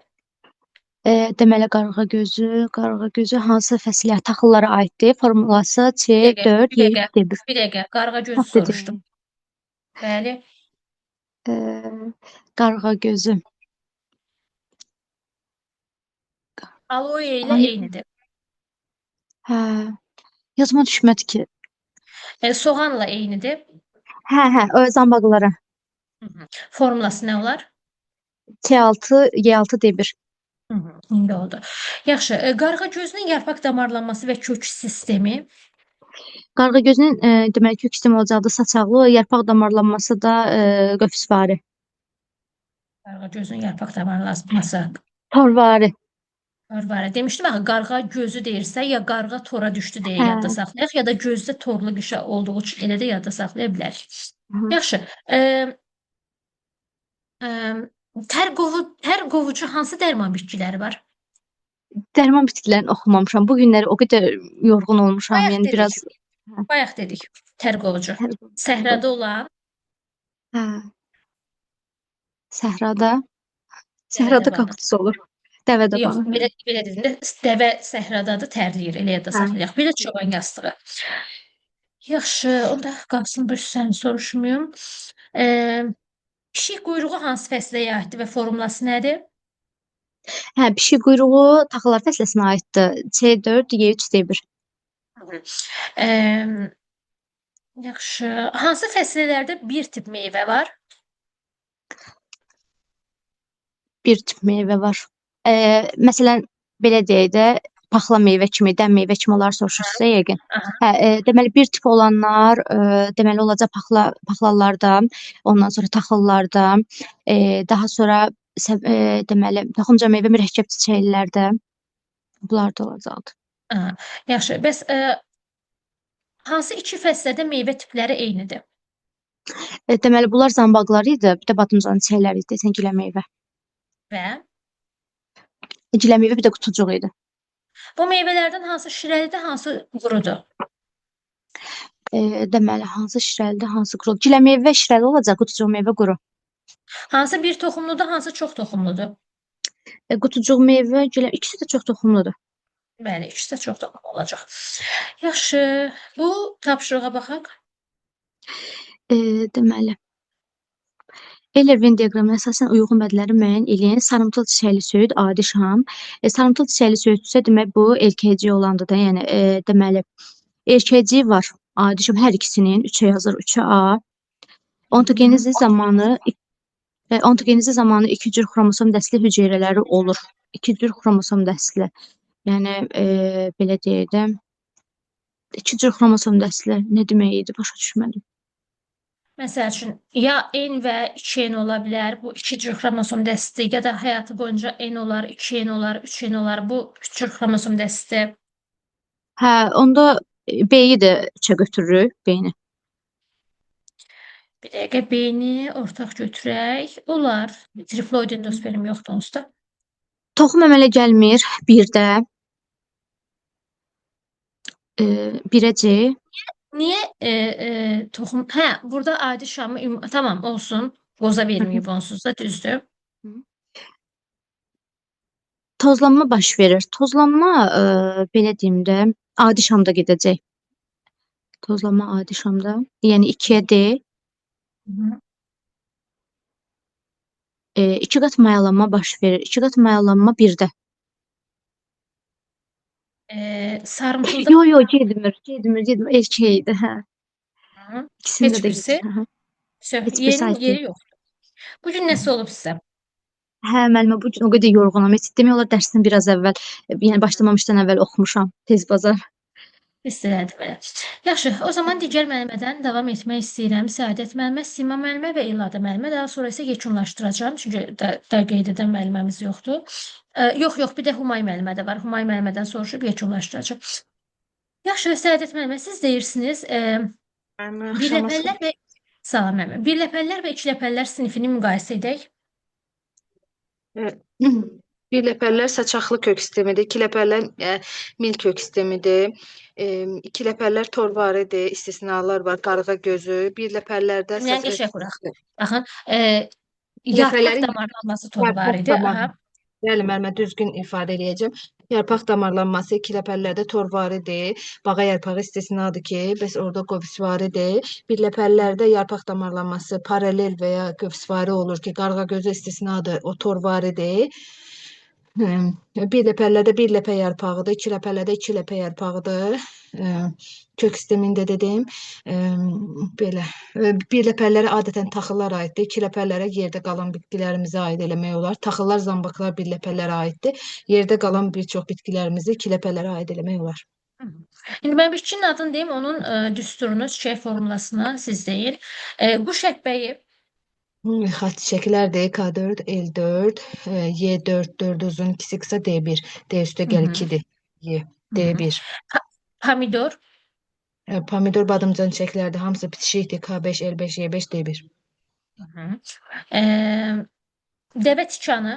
Deməli qarğagözü hansı fəsilə taxıllara aiddir? Formulası Bir dəqiqə, C4 bir dəqiqə, Y3D1. bir dəqiqə. Qarğagözü Səhv dedim. soruşdum. Bəli. Qarğagözü. Aloe ilə Ay, eynidir. hə, yazma düşmədi ki. Soğanla eynidir. Hə, o zambaqlara. Formulası nə olar? C6 Y6D1. İndi oldu. Yaxşı. Qarğagözünün yarpaq damarlanması və kök sistemi. Qarğagözünün deməli kök sistemi olacaqdı saçaqlı, yarpaq damarlanması da qövsvari. Qarğagözünün yarpaq damarlanması. Torvari. Var. Demişdim axı qarğa gözü deyirsə ya qarğa tora düşdü deyə Hə. yadda saxlayaq ya da gözdə torlu qışa olduğu üçün elə də yadda saxlaya bilərik. Hı. Yaxşı. Tər qovucu hansı dərman bitkiləri var? Dərman bitkilərini oxumamışam. Bu günləri o qədər yorğun olmuşam, Bayaq yəni dedik. biraz Bayaq dedik. Tər qovucu. tər qovucu. Səhrada olan Hə. Səhrada. dəvə Səhrada dabanı. kaktus olur. Dəvə Yox, dabanı. belə dedim də dəvə səhradadır, tərləyir. Elə yadda Hə. saxlayaq. Bir də çoban yastığı. Yaxşı, onda qalsın bu səni soruşmayım. Pişik quyruğu hansı fəsləyə aiddir və formulası nədir? Hə, pişik quyruğu taxıllar fəsiləsinə aiddir. C4 Y3D1. Yaxşı. Hansı fəslələrdə bir tip meyvə var? Bir tip meyvə var. Məsələn, belə deyək də, paxla meyvə kimi, dən meyvə kimi onları soruşursunuz yəqin. Aha. Hə, deməli bir tip olanlar, deməli olacaq paxlalarda, ondan sonra taxıllarda, daha sonra deməli toxumca meyvə mürəkkəb çiçəklərdə bunlar da olacaqdı. Aha. Yaxşı. Bəs hansı iki fəslədə meyvə tipləri eynidir? Deməli bunlar zambaqlar idi, bir də badımcan çiçəkləri idi, gilə meyvə. Və Gilə meyvə bir də qutucuq idi. bu meyvələrdən hansı şirəlidir, hansı qurudur? Deməli hansı şirəlidir, hansı quru? Gilə meyvə şirəli olacaq, qutucuq meyvə quru. Hansı bir toxumludur, hansı çox toxumludur? Qutucuq meyvə, gilə ikisi də çox toxumludur. Bəli, ikisi də çox toxumlu olacaq. Yaxşı. Bu tapşırığa baxaq. Deməli Euler-Venn diaqramına əsasən uyğun bədləri müəyyən eləyin. Sarımtıl çiçəkli söyüd, adi şam. Sarımtıl çiçəkli söyüdsə demək bu erkəkciyi olandır da, yəni deməli erkəkciyi var. Adi şam hər ikisinin 3-ə yazır, 3-ə A. Ontogenizi zamanı iki cür xromosom dəstli hüceyrələri olur. İki cür xromosom dəstli. Yəni belə deyək də iki cür xromosom dəstli nə demək idi, başa düşmədim. Məsəl üçün, ya N və 2N ola bilər. Bu iki cür xromosom dəsti ya da həyatı boyunca N olar, 2N olar, 3N olar. Bu üç cür xromosom dəsti. Hə, onda B-yi də 3-ə götürürük, B-ni. Bir dəqiqə beyni ortaq götürək. Olar. Triploid endosperm yoxdur onsuz da. Toxum əmələ gəlmir, birdə. Birə C. Niyə toxum? Hə, burada adi şamı tamam olsun. Qoza verməyib onsuz da düzdür. Tozlanma baş verir. Tozlanma belə deyim də adi şamda gedəcək. Tozlanma adi şamda. Yəni 2-yə D. Hı. 2 qat mayalanma baş verir. 2 qat mayalanma 1-də. Sarımtılda Yo, Cedmir erkək idi, hə. Hı. İkisində Heç də birisi. gedir. Hə. Heç birisi Yerin aid deyil. yeri yoxdur. Bu gün nəsə olub sizə? Hə, müəllimə bu gün o qədər yorğunam. Heç demək olar dərsdən biraz əvvəl, yəni başlamamışdan əvvəl oxumuşam tez bazar. Hiss elədim belə. Yaxşı, o zaman digər müəllimədən davam etmək istəyirəm. Səadət müəllimə, Sima müəllimə və İladə müəllimə. Daha sonra isə yekunlaşdıracağam. Çünki da qeyd edən müəlliməmiz yoxdur. Yox, bir də Humay müəllimə də var. Humay müəllimədən soruşub yekunlaşdıracağam. Yaxşı, Səadət müəllimə, siz deyirsiniz, Axşamınız birləpəllər və Salam müəllimə. Birləpəllər və ikiləpəllər sinifini müqayisə edək. birləpəllər saçaqlı kök sistemidir. İkiləpəllər mil kök sistemidir. İkiləpəllər torvarıdır. İstisnalar var. Qarğa gözü. Birləpəllərdə Yəni qəşəng quraq. Baxın, yarpaq birləpələrin damarlanması toru var yarpaq idi. damar. Aha. Bəli, müəllimə düzgün ifadə eləyəcəm. Yarpaq damarlanması ikiləpəllərdə torvarıdır. Bağa yarpağı istisnadır ki, bəs orada qövsvarıdır. Birləpəllərdə yarpaq damarlanması paralel və ya qövsvarı olur ki, qarğa gözü istisnadır, o torvarıdır. Bir ləpələrdə bir ləpə yarpağıdır, iki ləpələrdə iki ləpə yarpağıdır. Kök sistemində dedim. Belə. Bir ləpələrə adətən taxıllar aiddir. İki ləpələrə yerdə qalan bitkilərimizi aid eləmək olar. Taxıllar, zambaqlar bir ləpələrə aiddir. Yerdə qalan bir çox bitkilərimizi iki ləpələrə aid eləmək olar. İndi mən bitkinin adını deyim, onun düsturunu, çiçək formulasını siz deyin. Quş ətbəyi, Xaç çiçəklərdir. K4, L4, Y4, 4 uzun, 2 qısa, D1. D üstə gəl 2-dir. Y, D1. pomidor, Pomidor badımcan çiçəklərdir. Hamısı bitişikdir. K5, L5, Y5, D1. dəvə tikanı,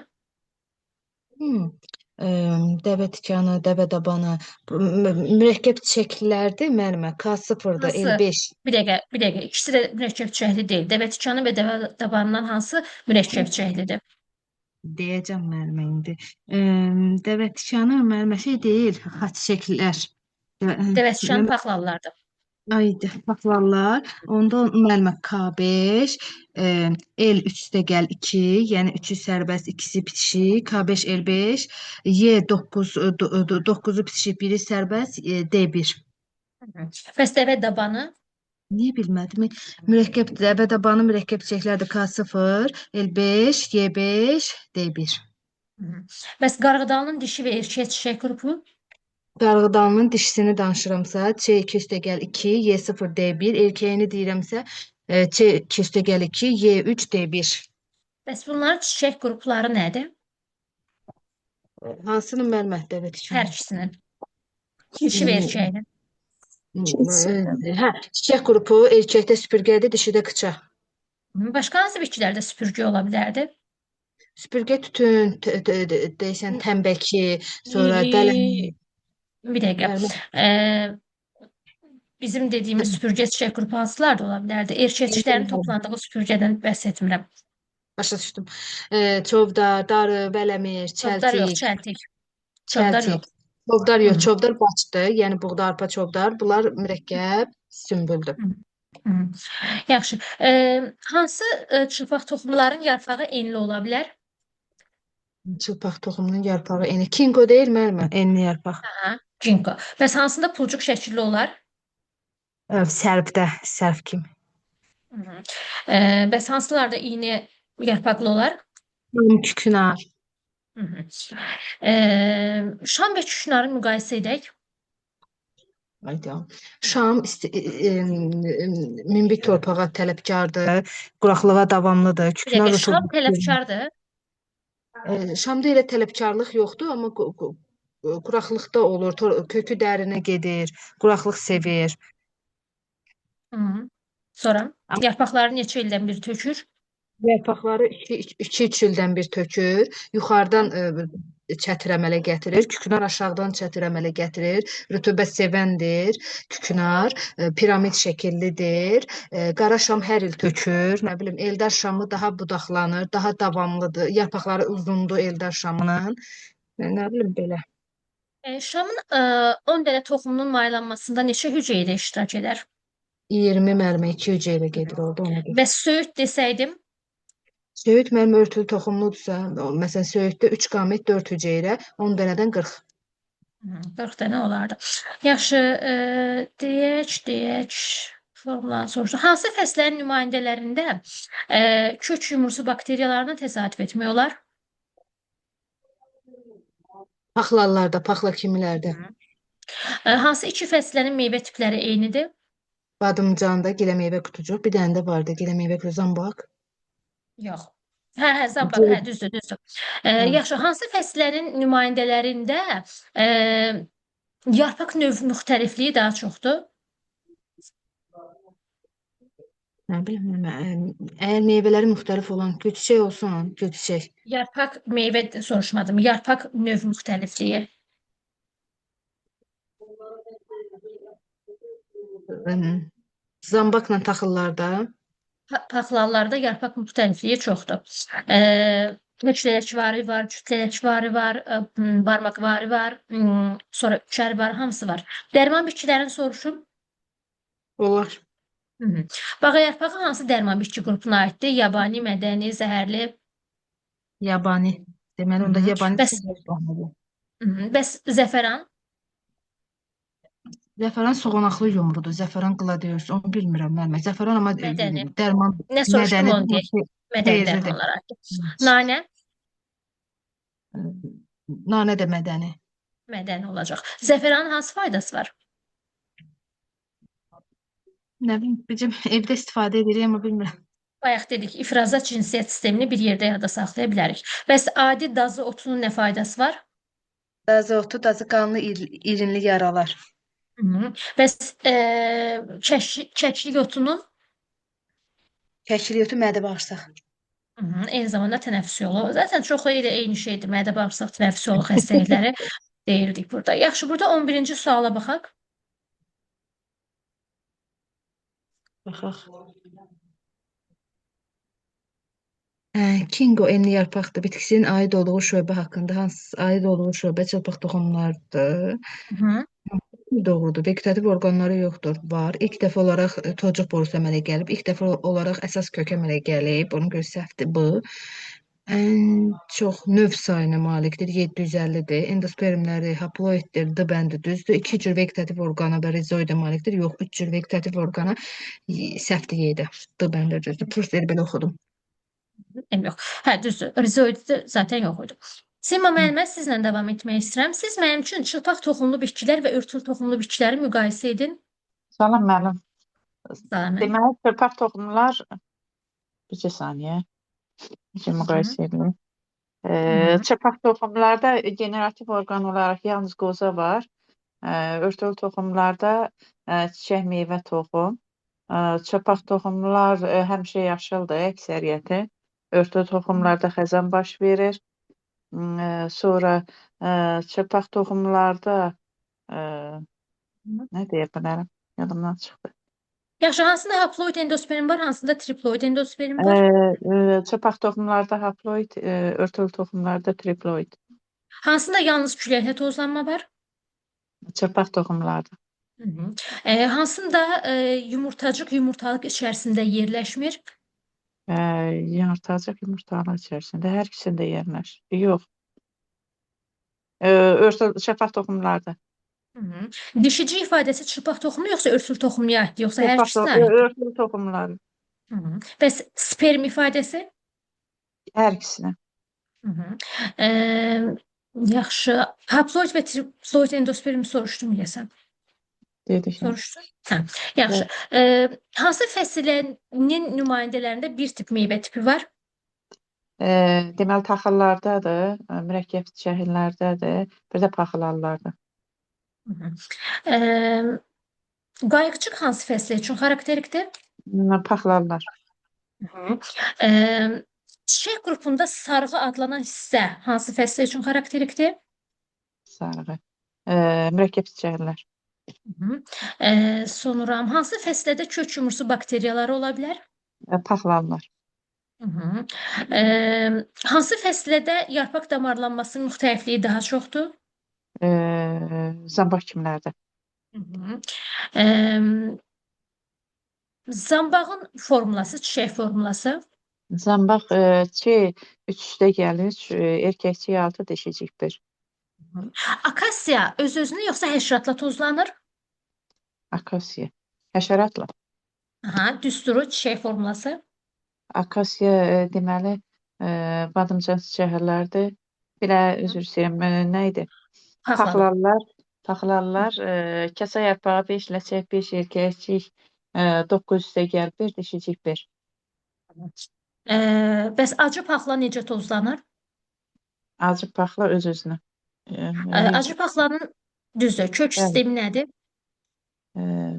Dəvə tikanı, dəvə dabanı. Mürəkkəb çiçəklərdir müəllimə. K0-da, hansı? L5. Bir dəqiqə. İkisi də mürəkkəb çiçəkli deyil. Dəvə tikanı və dəvə dabanından hansı mürəkkəb çiçəklidir? Deyəcəm müəllimə indi. Dəvə tikanı müəllimə şey deyil. Xaç çiçəklər. Dəvə tikanı paxlallardır. Aydı, paxlallar. Onda müəllimə K5, L 3-də gəl 2, yəni 3-ü sərbəst, ikisi bitişik, K5, L5, Y9, 9-u bitişik, biri sərbəst, D1. Bəs dəvə dabanı? Niyə bilmədim? Mürəkkəb dəvə dabanı mürəkkəb çiçəklərdir. K0, L5, Y5, D1. Bəs qarğıdalının dişi və erkək çiçək qrupu? Qarğıdalının dişisini danışıramsa, C2 üstə gəl 2, Y0, D1. Erkəyini deyirəmsə, C2 üstə gəl 2, Y3, D1. Bəs bunların çiçək qrupları nədir? Hansının müəllimə dəvə tikanı? Hər ikisinin. Dişi və erkəyinin. Hə, çiçək qrupu erkəkdə süpürgədir, dişidə qıça. Başqa hansı bitkilərdə süpürgə ola bilərdi? Süpürgə tütün, deyəsən tənbəki, sonra dələn. Bir dəqiqə. Bizim dediyimiz süpürgə çiçək qrupu hansılarda ola bilərdi? Erkəkçilərin toplandığı süpürgədən bəhs etmirəm. Başa düşdüm. Çovdar, darı, vələmir, Çovdar yox, çəltik. Çovdar yox. Çovdar yox, çovdar başdır. Yəni buğda, arpa, çovdar. Bunlar mürəkkəb sümbüldür. Yaxşı. Hansı çılpaq toxumların yarpağı enli ola bilər? Çılpaq toxumunun yarpağı eni. Kinko deyil müəllimə? Enli yarpaq. Cinko. Bəs hansında pulcuq şəkilli olar? Sərfdə, sərf kimi. Bəs hansılarda iynə yarpaqlı olar? Kükünar. Şam və kükünarı müqayisə edək. Şam münbit torpağa tələbkardır, quraqlığa davamlıdır. Bir dəqiqə, şam tələbkardır. Şamda elə tələbkarlıq yoxdur, amma quraqlıqda olur, kökü dərinə gedir, quraqlıq sevir. Sonra yarpaqları neçə ildən bir tökür? Yarpaqları 2-3 ildən bir tökür, yuxarıdan çətir əmələ gətirir, kükünar aşağıdan çətir əmələ gətirir, rütubət sevəndir, kükünar, piramid şəkillidir, qara şam hər il tökür, nə bilim, eldar şamı daha budaqlanır, daha davamlıdır, yarpaqları uzundur eldar şamının, nə bilim, belə. Şamın 10 dənə toxumunun maylanmasında neçə hüceyrə iştirak edər? 20 müəllimə 2 hüceyrə ilə gedir orada ona görə. Və söyüd desəydim, Söyüd mənim örtülü toxumludursa, məsələn söyüddə 3 qamət 4 hüceyrə, 10 dənədən 40. 40 dənə olardı. Yaxşı, deyək, formulanı soruşdu. Hansı fəslərin nümayəndələrində kök yumrusu bakteriyalarına təsadüf etmək olar? Paxlallarda, paxla kimilərdə. Hansı iki fəslərin meyvə tipləri eynidir? Badımcanda gilə meyvə qutucuq, bir dənə də vardı gilə meyvə qutucuq, zambaq. Yox. Hə, zambaq, hə, düzdür. Yaxşı, hansı fəslərin nümayəndələrində yarpaq növ müxtəlifliyi daha çoxdur? Nə bilim, əgər meyvələri müxtəlif olan gülçiçək olsun, gülçiçək. Yarpaq meyvə soruşmadım. Yarpaq növ müxtəlifliyi. Zambaqla taxıllarda. Paxlallarda yarpaq müxtəlifliyi çoxdur. Neçlələkvari var, cütlələkvari var, barmaqvari var, sonra üçər var, hamısı var. Dərman bitkilərini soruşum. Olar. Bağayarpağı hansı dərman bitki qrupuna aiddir? Yabani, mədəni, zəhərli? Yabani. Deməli, onda yabani. Bəs zəfəran? Zəfəran soğanaqlı yumrudur. Zəfəran qladiyos. Onu bilmirəm mən. Zəfəran amma Mədəni. dərman Nə soruşdum onu deyək. Mədəni Xeyirlidir. dərmanlar aiddir. Nanə? Nanə də mədəni. Mədəni olacaq. Zəfəranın hansı faydası var? Nə bilim, bizim evdə istifadə edirik, amma bilmirəm. Bayaq dedik, ifrazat cinsiyyət sistemini bir yerdə yada saxlaya bilərik. Bəs adi dazı otunun nə faydası var? Dazı otu, dazı qanlı irinli yaralar. Bəs kəklik otunun? Kəklik otu mədə bağırsaq. Eyni zamanda tənəffüs yolu. Zaten çox elə eyni şeydir. Mədə bağırsaq tənəffüs yolu xəstəlikləri deyirdik burada. Yaxşı, burada 11-ci suala baxaq. Baxaq. Kingo enli yarpaqdır. Bitkisinin aid olduğu şöbə haqqında hansı aid olduğu şöbə çılpaq toxumlardır? Doğrudur. Vegetativ orqanları yoxdur. Var. İlk dəfə olaraq tocuq borusu əmələ gəlib. İlk dəfə olaraq əsas kök əmələ gəlib. Ona görə səhvdir bu. Ən çox növ sayına malikdir. 750-dir. Endospermləri haploiddir. D bəndi düzdür. 2 cür vegetativ orqana və rizoidə malikdir. Yox, 3 cür vegetativ orqana səhvdir 7. D bəndi düzdür. Prosta belə oxudum. Yox. Hə, düzdür. Rizoiddə zaten yox idi. Sima müəllimə, sizlə davam etmək istəyirəm. Siz mənim üçün çılpaq toxumlu bitkilər və örtülü toxumlu bitkiləri müqayisə edin. Salam müəllim. Salam. Deməli, çılpaq toxumlar bir saniyə. Necə müqayisə edim? Çılpaq toxumlarda generativ orqan olaraq yalnız qoza var. Örtülü toxumlarda çiçək, meyvə, toxum. Çılpaq toxumlar həmişə yaşıldır, əksəriyyəti. Örtülü toxumlarda xəzan baş verir. Sonra çılpaq toxumlarda nə deyə bilərəm? Yadımdan çıxdı. Yaxşı, hansında haploid endosperm var, hansında triploid endosperm var? Çılpaq toxumlarda haploid, örtülü toxumlarda triploid. Hansında yalnız küləkli tozlanma var? Çılpaq toxumlarda. Hansında yumurtacıq yumurtalıq içərisində yerləşmir? Yumurtacıq yumurtalar içərisində hər ikisində yerləşir. Yox. Çılpaq toxumlarda. Dişici ifadəsi çılpaq toxumu yoxsa örtülü toxumluya aiddir, yoxsa hər ikisinə aiddir? Örtülü toxumlar. Bəs sperm ifadəsi? Hər ikisinə. Yaxşı. Haploid və triploid endospermi soruşdum deyəsən. Dedik. Soruşdun? Hə, yaxşı. Hansı fəsilənin nümayəndələrində bir tip meyvə tipi var? Deməli, taxıllardadır, mürəkkəb çiçəklərdədir, bir də paxlallarda. Qayıqçıq hansı fəslə üçün xarakterikdir? Paxlallar. Çiçək qrupunda sarğı adlanan hissə hansı fəslə üçün xarakterikdir? Sarğı. Mürəkkəb çiçəklər. Sonra hansı fəslədə kök yumrusu bakteriyaları ola bilər? Paxlallar. Hansı fəslədə yarpaq damarlanmasının müxtəlifliyi daha çoxdur? Zambaq kimlərdə. Zambağın formulası, çiçək formuləsi. Zambaq çi 3 üstə gəlir. Erkəkçi 6, dişicik 1. Akasiya öz-özünə yoxsa həşəratla tozlanır? Akasiya. Həşəratla. Aha, düsturu, çiçək formuləsi. Akasiya deməli badımcan çiçəklərdir. Belə üzr istəyirəm. Nə idi? Paxladı. Paxlarlar. Kasa yarpağı 5, ləçək 5, erkəkçik 9 üstə gəlir 1, dişicik 1. Bəs acı paxla necə tozlanır? Acı paxla öz-özünə. Acı paxlanın düzdür, kök Bəli. sistemi nədir?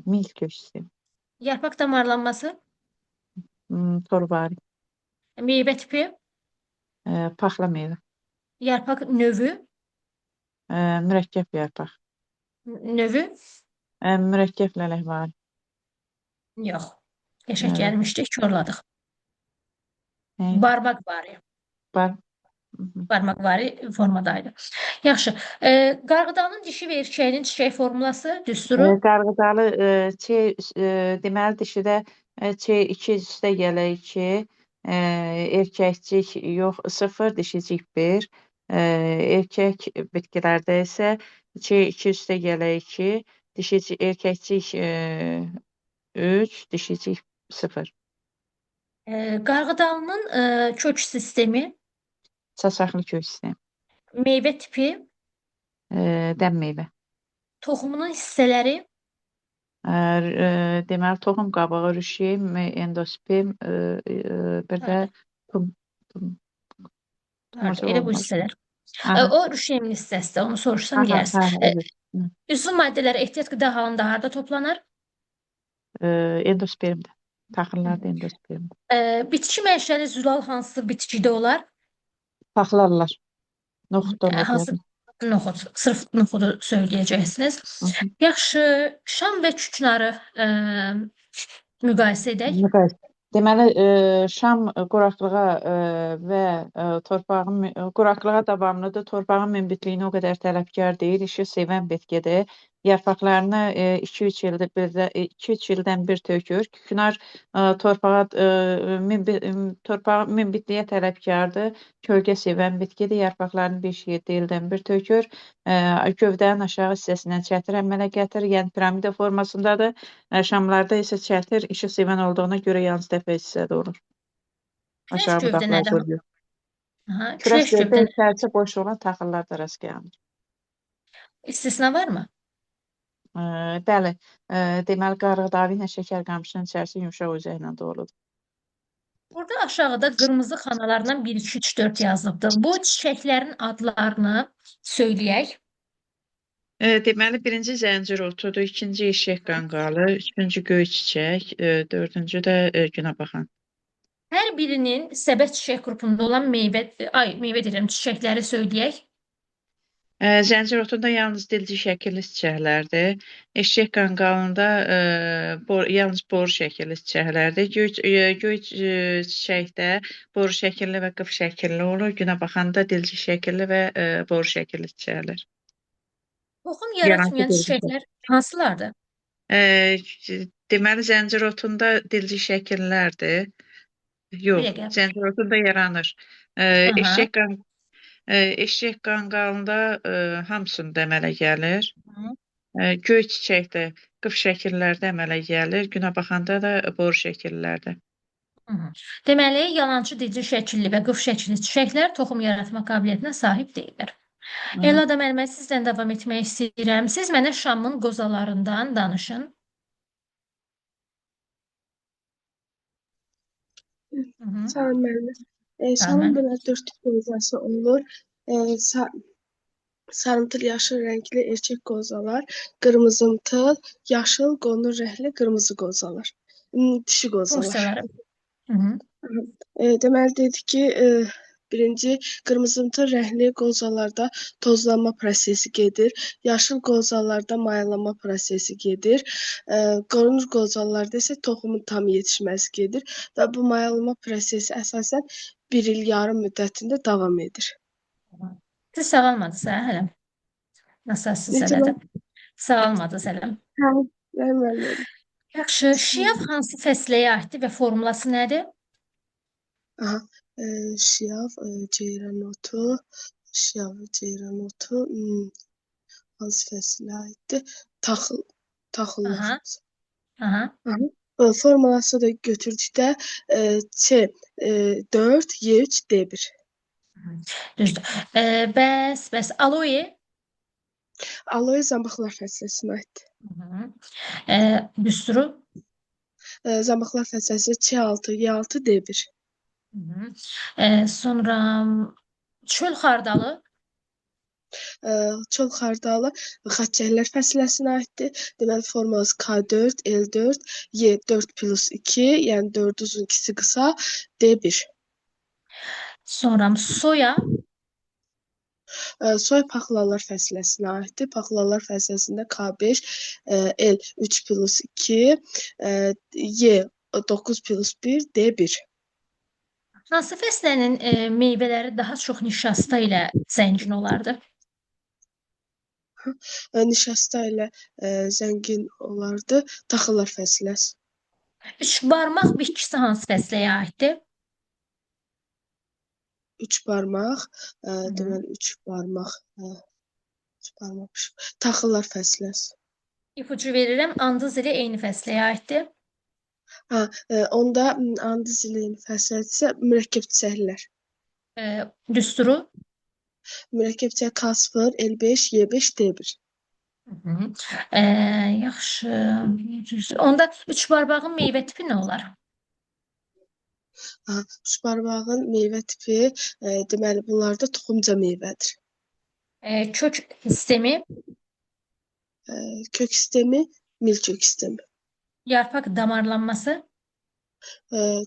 Mil köşüsü. Yarpaq damarlanması, Torvari. meyvə tipi, Paxla meyvə. yarpaq növü, Mürəkkəb yarpaq. növü Mürəkkəb lələkvari. yox. Qəşəng Evet. gəlmişdik, korladıq. Neydi? Barmaqvari. Bar. Barmaqvari formadaydı. Yaxşı. Qarğıdanın dişi və erkəyinin çiçək formulası, düsturu. Qarğıdalı çi deməli dişidə çi 2 üstə gələ 2, erkəkcik yox 0, dişicik 1. Erkək bitkilərdə isə çi 2 üstə gələ 2, erkəkcik 3, dişicik 0. Qarğıdalının kök sistemi, Saçaqlı kök sistemi. meyvə tipi, Dəm meyvə. toxumunun hissələri, Deməli toxum qabağı, rüşim, endosperm, bir də tum. Harda, elə bu hissələr. Aha. O rüşemin hissəsidir, onu soruşsam Aha, deyərsən. aha, evet. Üzvü maddələri ehtiyat qida halında harda toplanır? Endospermdə. Taxıllarda endospermdə. Bitki mənşəli zülal hansı bitkidə olar? Paxlarlar. Noxud ola Hansı bilər. noxud? Sırf noxudu söyləyəcəksiniz. Yaxşı, şam və küknarı müqayisə edək. Deməli, şam quraqlığa və quraqlığa davamlıdır. Torpağın münbitliyinə o qədər tələbkar deyil. İşi sevən bitkidir. Yarpaqlarını 2-3 ildən bir tökür. Küknar torpağın münbitliyə tələbkardır. Kölgə sevən bitkidir. Yarpaqlarını 5-7 ildən bir tökür. Gövdənin aşağı hissəsindən çətir əmələ gətirir. Yəni piramida formasındadır. Şamlarda isə çətir işi sevən olduğuna görə yalnız dəfə hissədə olur. Kürəş Aşağı gövdə budaqlar nədir? görülür. Kürəş Kürəş gövdə gövdə içərisi boş olan taxıllarda rast gəlinir. istisna varmı? Bəli, deməli qarğıdalı ilə şəkər qamışının içərisi yumşaq özəklə doludur. Burada aşağıda qırmızı xanalarından 1, 2, 3, 4 yazılıbdır. Bu çiçəklərin adlarını söyləyək. Deməli, birinci zəncir otudur, ikinci eşək qanqalı, üçüncü göy çiçək, dördüncü də günəbaxan. Hər birinin səbət çiçək qrupunda olan meyvə deyirəm, çiçəkləri söyləyək. Zəncir otunda yalnız dilci şəkilli çiçəklərdir. Eşək qanqalında yalnız boru şəkilli çiçəklərdir. Göy çiçəkdə boru şəkilli və qıf şəkilli olur. Günəbaxanda dilci şəkilli və boru şəkilli çiçəklər. Toxum yaratmayan çiçəklər hansılardır? Deməli, zəncir otunda dilci şəkillərdir. Yox, zəncir otunda yaranır. Eşək qanqalında hamısında əmələ gəlir. Göy çiçəkdə qıf şəkillərdə əmələ gəlir. Günəbaxanda da boru şəkillərdə. Deməli, yalancı dilci şəkilli və qıf şəkilli çiçəklər toxum yaratma qabiliyyətinə sahib deyillər. Elada müəllimə, sizdən davam etmək istəyirəm. Siz mənə şamın qozalarından danışın. Salam müəllimə. Şamın belə 4 tip qozası olur. Sarımtıl yaşıl rəngli erkək qozalar, qırmızımtıl, yaşıl qonur rəngli qırmızı qozalar. Dişi qozalar. Deməli dedik ki, birinci qırmızımtıl rəngli qozalarda tozlanma prosesi gedir. Yaşıl qozalarda mayalama prosesi gedir. Qonur qozalarda isə toxumun tam yetişməsi gedir və bu mayalama prosesi əsasən 1 il yarım müddətində davam edir. Siz sağalmadınız hələ? Nasıl sizə də? Sağalmadınız hələ? Hə, mənim müəlliməm. Yaxşı, şiaf hansı fəsləyə aiddir və formulası nədir? Aha, şiaf, ceyran otu, şiaf, ceyran otu, hansı fəsilə aiddir? Taxıllar. Aha, aha. Aha. Formulasını da götürdükdə C4, Y3, D1. Düzdür. Bəs aloe? Aloe zambaqlar fəsiləsinə aiddir. Düsturu? Zambaqlar fəsiləsi C6, Y6, D1. Sonra çöl xardalı? Çöl xardalı xaçəklər fəsiləsinə aiddir. Deməli forması K4, L4, Y4+2, yəni 4 uzun, 2-si qısa, D1. Sonra soya? Soy paxlalar fəsiləsinə aiddir. Paxlalar fəsiləsində K5, L3+2, Y9+1, D1. Hansı fəslənin meyvələri daha çox nişasta ilə zəngin olardı? Nişasta ilə zəngin olardı. Taxıllar fəsiləsi. Üçbarmaq bitkisi hansı fəsləyə aiddir? Üçbarmaq, deməli üçbarmaq, taxıllar fəsiləsi. İpucu verirəm, andız ilə eyni fəsləyə aiddir. Onda andız ilin fəsiləsi mürəkkəb çiçəklər. Düsturu? Mürəkkəb çiçək K0, L5, Y5, D1. Yaxşı. Onda üçbarbağın meyvə tipi nə olar? Üçbarbağın meyvə tipi, deməli bunlarda toxumca meyvədir. Kök sistemi? Kök sistemi, milkök sistemi. Yarpaq damarlanması?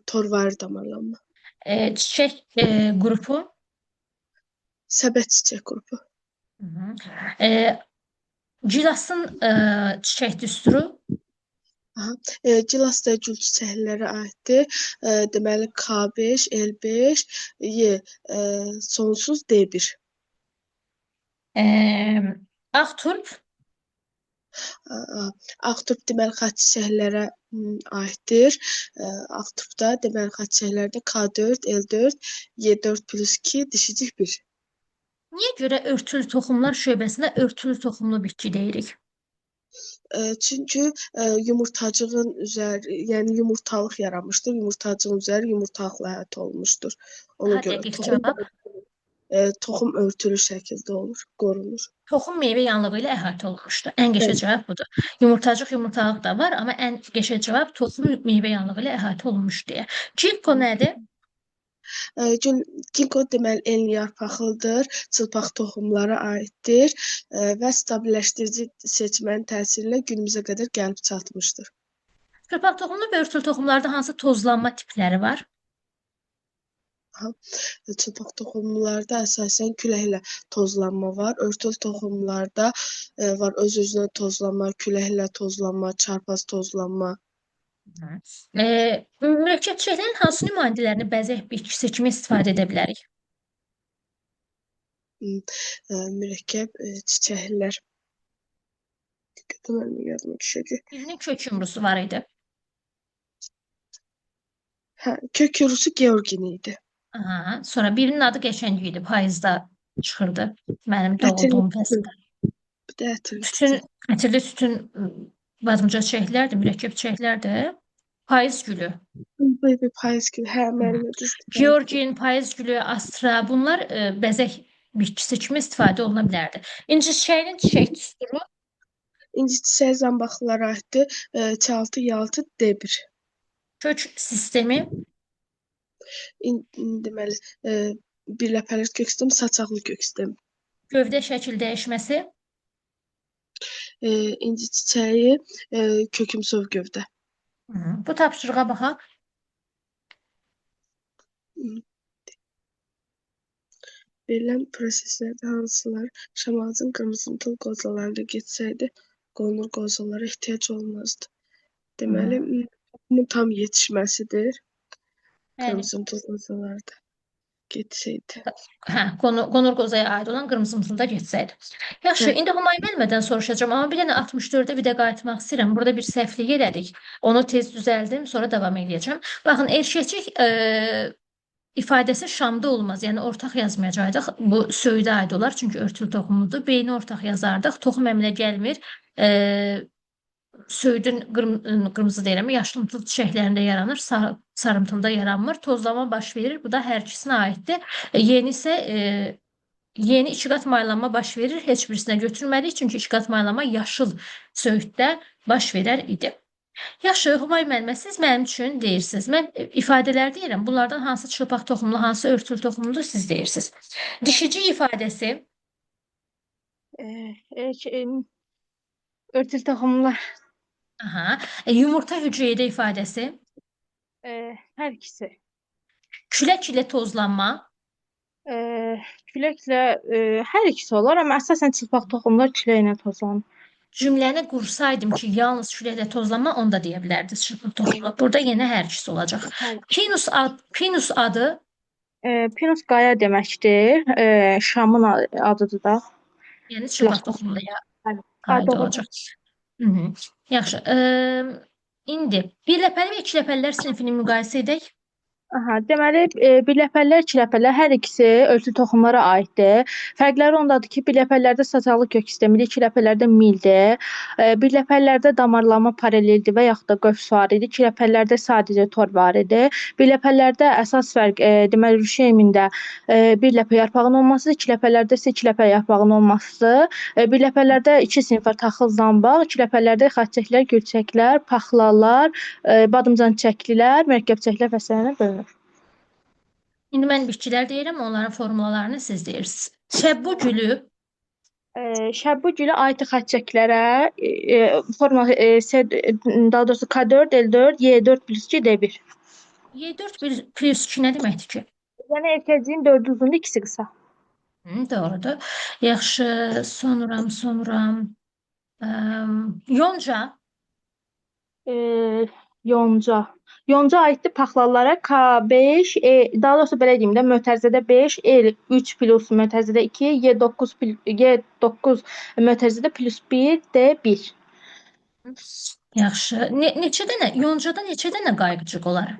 Torvari damarlanma. Çiçək qrupu? Səbət çiçək qrupu. Gilasın çiçək düsturu? Gilas da gül çiçəklərə aiddir. Deməli K5, L5, Y sonsuz D1. Ağ turp? Ağ turp deməli xaç çiçəklərə aiddir. Ağ turpda deməli xaç çiçəklərdə K4, L4, Y4+2, dişicik 1. Niyə görə örtülü toxumlar şöbəsində örtülü toxumlu bitki deyirik? Çünki yumurtacığın üzəri, yəni yumurtalıq yaranmışdır. Yumurtacığın üzəri yumurtalıqla əhatə olunmuşdur. Ona görə toxum örtülü şəkildə olur, qorunur. Toxum meyvə yanlığı ilə əhatə olunmuşdur. Ən qəşəng cavab budur. Yumurtacıq, yumurtalıq da var, amma ən qəşəng cavab toxum meyvə yanlığı ilə əhatə olunmuş deyə. Ginkgo nədir? Ginkgo deməli enli yarpaqlıdır, çılpaq toxumlara aiddir və stabilləşdirici seçmənin təsiri ilə günümüzə qədər gəlib çatmışdır. Çılpaq toxumlu və örtülü toxumlarda hansı tozlanma tipləri var? Çılpaq toxumlularda əsasən küləklə tozlanma var. Örtülü toxumlarda var öz-özünə tozlanma, küləklə tozlanma, çarpaz tozlanma. Mürəkkəb çiçəklərin hansı nümayəndələrini bəzək bitkisi kimi istifadə edə bilərik? Mürəkkəb çiçəklər. Mənim yadıma düşəcək. Birinin kök yumrusu var idi. Kök yumrusu Georgini idi. Sonra birinin adı qəşəng idi, payızda çıxırdı. Mənim doğulduğum fəsildə. Bir də Ətirli tütün badımca çiçəklərdir, mürəkkəb çiçəklərdir. Payız gülü. Payız gülü, mənim düzdür. Georgin, payız gülü, astra, bunlar bəzək bitkisi kimi istifadə oluna bilərdi. İnci çiçəyinin çiçək düsturu? İnci çiçəyi zambaqlılara aiddir. C6, Y6, D1. Kök sistemi? Deməli, birləpəli kök sistemi, saçaqlı kök sistemi. Gövdə şəkil dəyişməsi? İnci çiçəyi, kökümsöv gövdə. Bu tapşırığa baxaq. Verilən proseslərdə hansılar şam ağacının qırmızımtıl qozalarında getsəydi, qonur qozalara ehtiyac olmazdı. Deməli, bunun tam yetişməsidir qırmızımtıl qozalarda. getsəydi. Qonur qozaya aid olan qırmızımtıl da getsəydi. Yaxşı, Bəli. indi Humayun müəllimdən soruşacağam, amma bir dənə 64-ə bir də qayıtmaq istəyirəm. Burada bir səhvlik elədik. Onu tez düzəldim, sonra davam edəcəm. Baxın, erkəkcik ifadəsi Şamda olmaz. Yəni ortaq yazmayacaqdıq. Bu söyüdə aid olar, çünki örtülü toxumludur. Beyni ortaq yazardıq. Toxum əmlə gəlmir. Söyüdün qırmızı deyirəm, yaşılımtıl çiçəklərində yaranır, sarımtılda yaranmır. Tozlama baş verir. Bu da hər ikisinə aiddir. Yeni isə yeni iki qat maylanma baş verir. Heç birisinə götürməliyik, çünki iki qat maylanma yaşıl söyüddə baş verər idi. Yaxşı, Humay müəllimə, siz mənim üçün deyirsiniz. Mən ifadələr deyirəm. Bunlardan hansı çılpaq toxumlu, hansı örtülü toxumludur siz deyirsiniz. Dişici ifadəsi Örtülü toxumlar. aha, yumurta hüceyrədə ifadəsi, Hər ikisi. külək ilə tozlanma, Küləklə hər ikisi olar, amma əsasən çılpaq toxumlar küləklə tozlanır. cümləni qursaydım ki, yalnız küləklə tozlanma, onu da deyə bilərdiniz çılpaq toxumlu. Burada yenə hər ikisi olacaq. Pinus adı Pinus qaya deməkdir. Şamın adıdır da. yəni çılpaq toxumluya aid doğru. olacaq. Yaxşı. İndi birləpəli və ikiləpəlilər sinifini müqayisə edək. Aha, deməli, birləpəlilər, ikiləpəlilər hər ikisi örtülü toxumlara aiddir. Fərqləri ondadır ki, birləpələrdə saçaqlı kök sistemidir, ikiləpələrdə mildir. Birləpələrdə damarlanma paraleldir və yaxud da qövsvarıdır. İkiləpələrdə sadəcə torvarıdır. Birləpələrdə əsas fərq, deməli, rüşeymində bir ləpə yarpağının olmasıdır, ikiləpələrdə isə iki ləpə yarpağının olmasıdır. Birləpələrdə iki sinif var, taxıl, zambaq. İkiləpələrdə xaçəklər, gülçəklər, paxlalar, badımcan çiçəklilər, mürəkkəb çiçəklər və s. bölünür. İndi mən bitkilər deyirəm, onların formulalarını siz deyirsiniz. Şəbbu gülü Şəbbu gülü aid xaçəklərə forma daha doğrusu K4, L4, Y4 plus 2, D1. Y4 plus 2 nə deməkdir ki? Yəni erkəciyin 4 uzundur, ikisi qısa. Doğrudur. Yaxşı, sonra yonca Yonca. Yonca aiddir paxlalara K5, daha doğrusu belə deyim də, mötərizədə 5, L3 plus mötərizədə 2, Y9 mötərizədə plus 1, D1. Yaxşı. Neçə dənə yoncada neçə dənə qayğıcıq olar?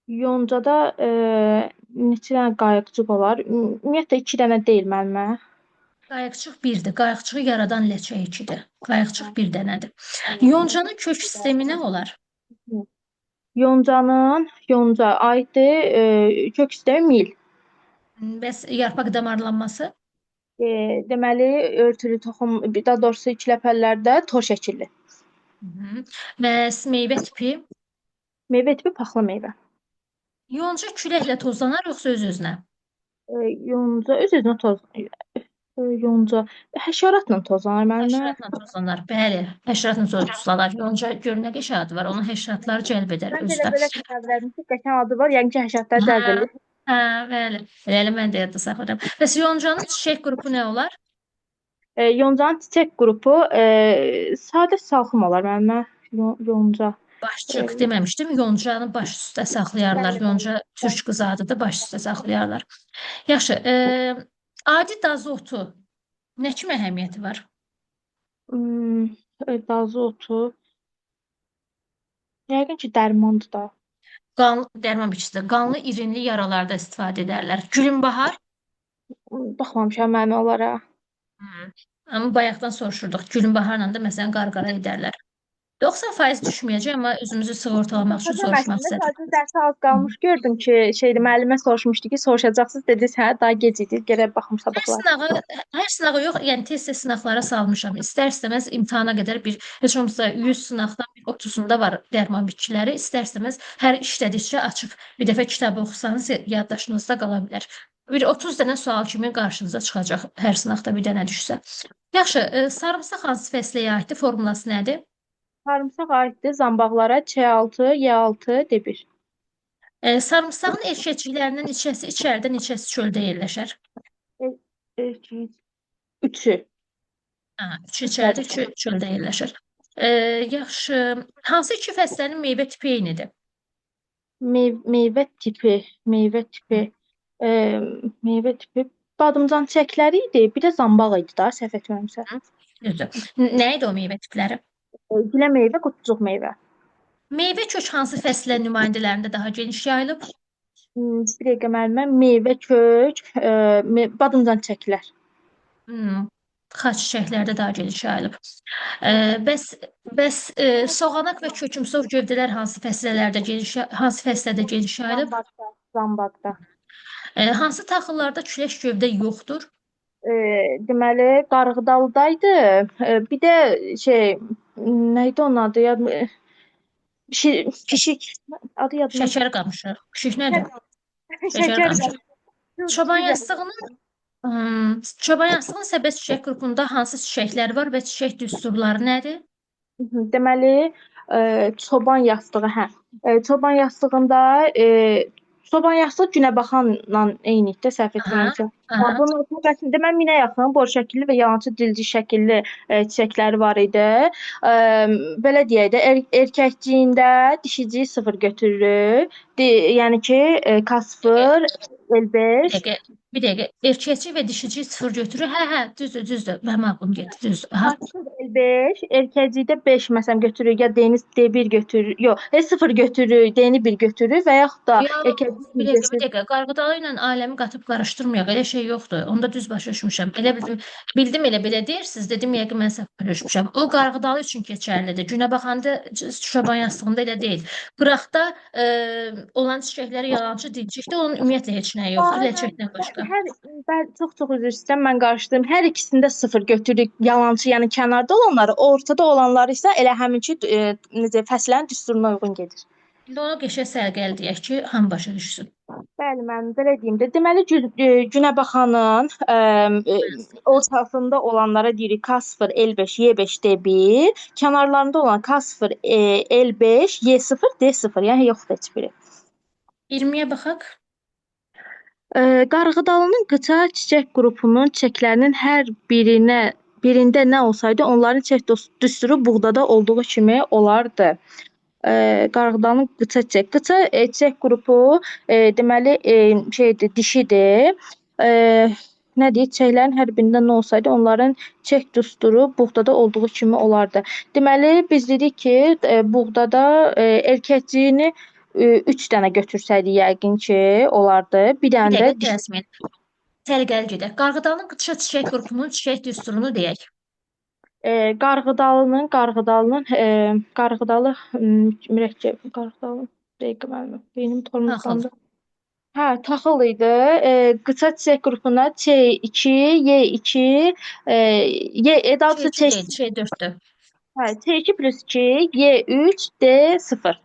Yoncada neçə dənə qayğıcıq olar? Ümumiyyətlə 2 dənə deyil müəllimə. Qayıqçıq 1-dir. Qayıqçığı yaradan ləçə 2-dir. Qayıqçıq 1 dənədir. Yoncanın kök sistemi nə olar? Yonca aiddir kök sistemi mil. Bəs yarpaq damarlanması? Deməli, örtülü toxum, daha doğrusu ikiləpələrdə tor şəkilli. Bəs meyvə tipi? Meyvə tipi paxla meyvə. Yonca küləklə tozlanar yoxsa öz-özünə? Yonca öz-özünə tozlanır. Yonca həşəratla tozlanır müəllimə. Həşəratla tozlanar. Bəli, həşəratla tozlanar. Yonca gör nə qəşəng adı var. Onun həşəratları cəlb edər Mən özünə. belə təsəvvür edirəm ki, qəşəng adı var, yəni ki, həşəratları cəlb edir. Bəli. Elə mən də yadda saxladım. Bəs yoncanın çiçək qrupu nə olar? Yoncanın çiçək qrupu sadə salxım olar müəllimə. Yonca. Başçıq deməmişdim. Yoncanı baş üstə saxlayarlar. Yonca türk qızı adıdır, baş üstə saxlayarlar. Yaxşı. Adi dazı otu nə kimi əhəmiyyəti var? Dazı otu yəqin ki, dərmandır da. Dərman bitkisidir. Qanlı irinli yaralarda istifadə edərlər. Gülünbahar? Baxmamışam müəllimə onlara. Amma bayaqdan soruşurduq. Gülünbaharla da məsələn qarqara edərlər. 90% düşməyəcək, amma özümüzü sığortalamaq üçün soruşmaq istədim. Sadəcə dərsə az qalmış gördüm ki, müəllimə soruşmuşdu ki, soruşacaqsınız, dediniz, hə, daha gec idi, gərək baxım sabahlar. Hər sınağı yox, yəni test sınaqlara salmışam. İstər-istəməz imtahana qədər heç olmasa 100 sınaqdan 30-unda var dərman bitkiləri. İstər-istəməz hər işlədikcə açıb bir dəfə kitabı oxusanız yaddaşınızda qala bilər. Bir 30 dənə sual kimi qarşınıza çıxacaq hər sınaqda bir dənə düşsə. Yaxşı, sarımsaq hansı fəsləyə aiddir? Formulası nədir? Sarımsaq aiddir zambaqlara C6, Y6, D1. Sarımsağın erkəkçiklərindən neçəsi içəridə, neçəsi çöldə yerləşər? Üçü. Üçü içəridə, üçü çöldə yerləşər. Yaxşı, hansı iki fəslənin meyvə tipi eynidir? Meyvə tipi. E, meyvə tipi badımcan çiçəkləri idi. Bir də zambaq idi da, səhv etmirəmsə. Düzdür. Nə idi o meyvə tipləri? Gilə meyvə, qutucuq meyvə. Meyvə kök hansı fəsillər nümayəndələrində daha geniş yayılıb? Bir dəqiqə müəllimə, meyvə kök, badımcan çiçəklər. Xaç çiçəklərdə daha geniş yayılıb. Bəs soğanaq və kökümsor gövdələr hansı fəslədə geniş yayılıb? Zambaqda. Hansı taxıllarda külək gövdə yoxdur? Deməli, qarğıdalıdaydı. Bir də nə idi onun adı? Pişik adı yadıma. Şəkər qamışı. Pişik nədir? Şəkər qamışı. Çoban yastığının səbət çiçək qrupunda hansı çiçəklər var və çiçək düsturları nədir? Deməli, çoban yastığı, çoban yastığında çoban yastığı günəbaxanla eynidir, səhv etmirəmsə. Bunun ötəsində mən minə yaxın bor şəkilli və yalançı dilci şəkilli çiçəkləri var idi. Belə deyək də, erkəkciyində dişiciyi 0 götürürük. Yəni ki, Kasper, L5. Bir dəqiqə. Erkəkçi və dişici 0 götürür. Düzdür. Mənim ağlım getdi, düzdür. Kasper L5, erkəkcikdə 5 məsələn götürür, ya D1 götürür. Yox, 0 götürür, D-ni 1 götürür və yaxud da Bir dəqiqə. Qarğıdalı ilə aləmi qatıb qarışdırmayaq. Elə şey yoxdur. Onda düz başa düşmüşəm. Bildim elə belə deyirsiniz. Dedim yəqin mən səhv başa düşmüşəm. O qarğıdalı üçün keçərlidir. Günəbaxanda çoban yastığında elə deyil. Qıraqda olan çiçəkləri yalançı dilcikdə onun ümumiyyətlə heç nəyi yoxdur, ləçəkdən başqa. Çox üzr istəyirəm, mən qarışdırdım. Hər ikisində 0 götürürük, yalançı, yəni kənarda olanları, ortada olanları isə elə həminki fəslənin düsturuna uyğun gedir. İndi ona qəşəng sərgəl deyək ki, hamı başa düşsün. Bəli, mən belə deyim də. Deməli, günəbaxanın ortasında olanlara deyirik Kasper, L5, Y5, D1. Kənarlarında olan Kasper, L5, Y0, D0. Yəni yoxdur heç biri. 20-yə baxaq. Qarğıdalının qıça çiçək qrupunun çiçəklərinin hər birində nə olsaydı, onların çiçək düsturu buğdada olduğu kimi olardı. Qarğıdalının qıça çiçək qrupu deməli dişidir. Nə deyir? Çiçəklərin hər birində nə olsaydı, onların çiçək düsturu buğdada olduğu kimi olardı. Deməli, biz dedik ki, buğdada erkəkciyini 3 dənə götürsəydik yəqin ki, olardı. Bir dənə də tələsməyin. Sərgəl gedək. Qarğıdalının qıça çiçək qrupunun çiçək düsturunu deyək. Qarğıdalı mürəkkəb, qarğıdalı dəqiqə mənim beynim tormozlandı. Taxıl idi. Qıça çiçək qrupuna C2, Y2, C4-dür. C2 plus 2, Y3, D0.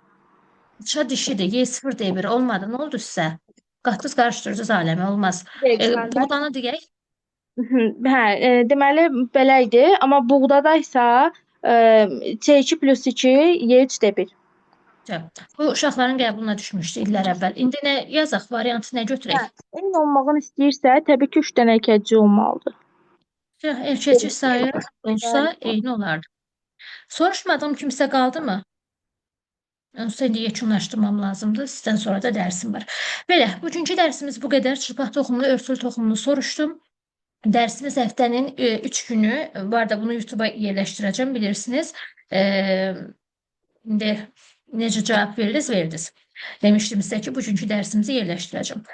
Qıça dişidir. Y0, D1 olmadı. Nə oldu sizə? Qatdız qarışdırıcı aləmi olmaz. Buğdanı deyək. Deməli belə idi, amma buğdada isə C2 plus 2, Y3, D1. Bu uşaqların qəbuluna düşmüşdü illər əvvəl. İndi nə yazaq, variantı nə götürək? Eyni olmağını istəyirsə, təbii ki, 3 dənə erkəkci olmalıdır. Erkəkci sayı olsa eyni olardı. Soruşmadığım kimsə qaldı mı? Indi yekunlaşdırmam lazımdır. Sizdən sonra da dərsim var. Belə, bugünkü dərsimiz bu qədər. Çılpaq toxumlu, örtülü toxumlu soruşdum. Dərsimiz həftənin 3 günü. Bu arada bunu YouTube-a yerləşdirəcəm, bilirsiniz. İndi necə cavab verdiniz? Demişdim sizə ki, bugünkü dərsimizi yerləşdirəcəm.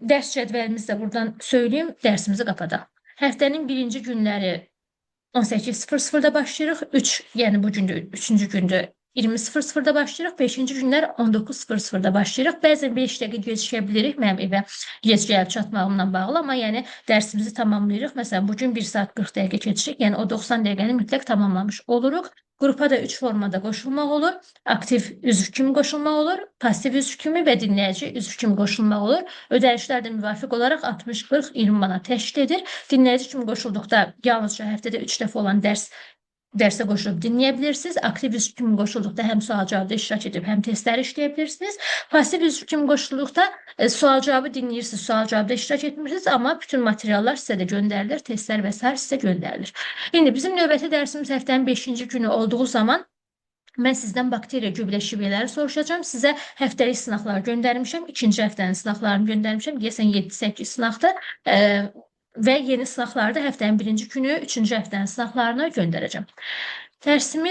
Dərs cədvəlimizi də buradan söyleyeyim, dərsimizi qapadaq. Həftənin birinci günləri 18:00-da başlayırıq. Yəni bugün 3-cü gündür. 20:00-da başlayırıq, 5-ci günlər 19:00-da başlayırıq. Bəzən 5 dəqiqə gecikə bilirik mənim evə gec gəlib çatmağımla bağlı, amma yəni dərsimizi tamamlayırıq. Məsələn, bugün 1 saat 40 dəqiqə keçirik, yəni o 90 dəqiqəni mütləq tamamlamış oluruq. Qrupa da 3 formada qoşulmaq olur. Aktiv üzv kimi qoşulmaq olur, pasiv üzv kimi və dinləyici üzv kimi qoşulmaq olur. Ödənişlər də müvafiq olaraq 60, 40, 20 manat təşkil edir. Dinləyici kimi qoşulduqda yalnızca həftədə 3 dəfə olan dərsə qoşulub dinləyə bilirsiniz. Aktiv üzv kimi qoşulduqda həm sual-cavabda iştirak edib, həm testləri işləyə bilirsiniz. Pasiv üzv kimi qoşulduqda sual-cavabı dinləyirsiniz, sual-cavabda iştirak etmirsiniz, amma bütün materiallar sizə də göndərilir, testlər və s. sizə göndərilir. İndi bizim növbəti dərsimiz həftənin 5-ci günü olduğu zaman Mən sizdən bakteriya gübrə şivələri soruşacağam. Sizə həftəlik sınaqlar göndərmişəm. İkinci həftənin sınaqlarını göndərmişəm. Deyəsən 7-8 sınaqdır. Və yeni sınaqları da həftənin birinci günü, üçüncü həftənin sınaqlarını göndərəcəm. Dərsimiz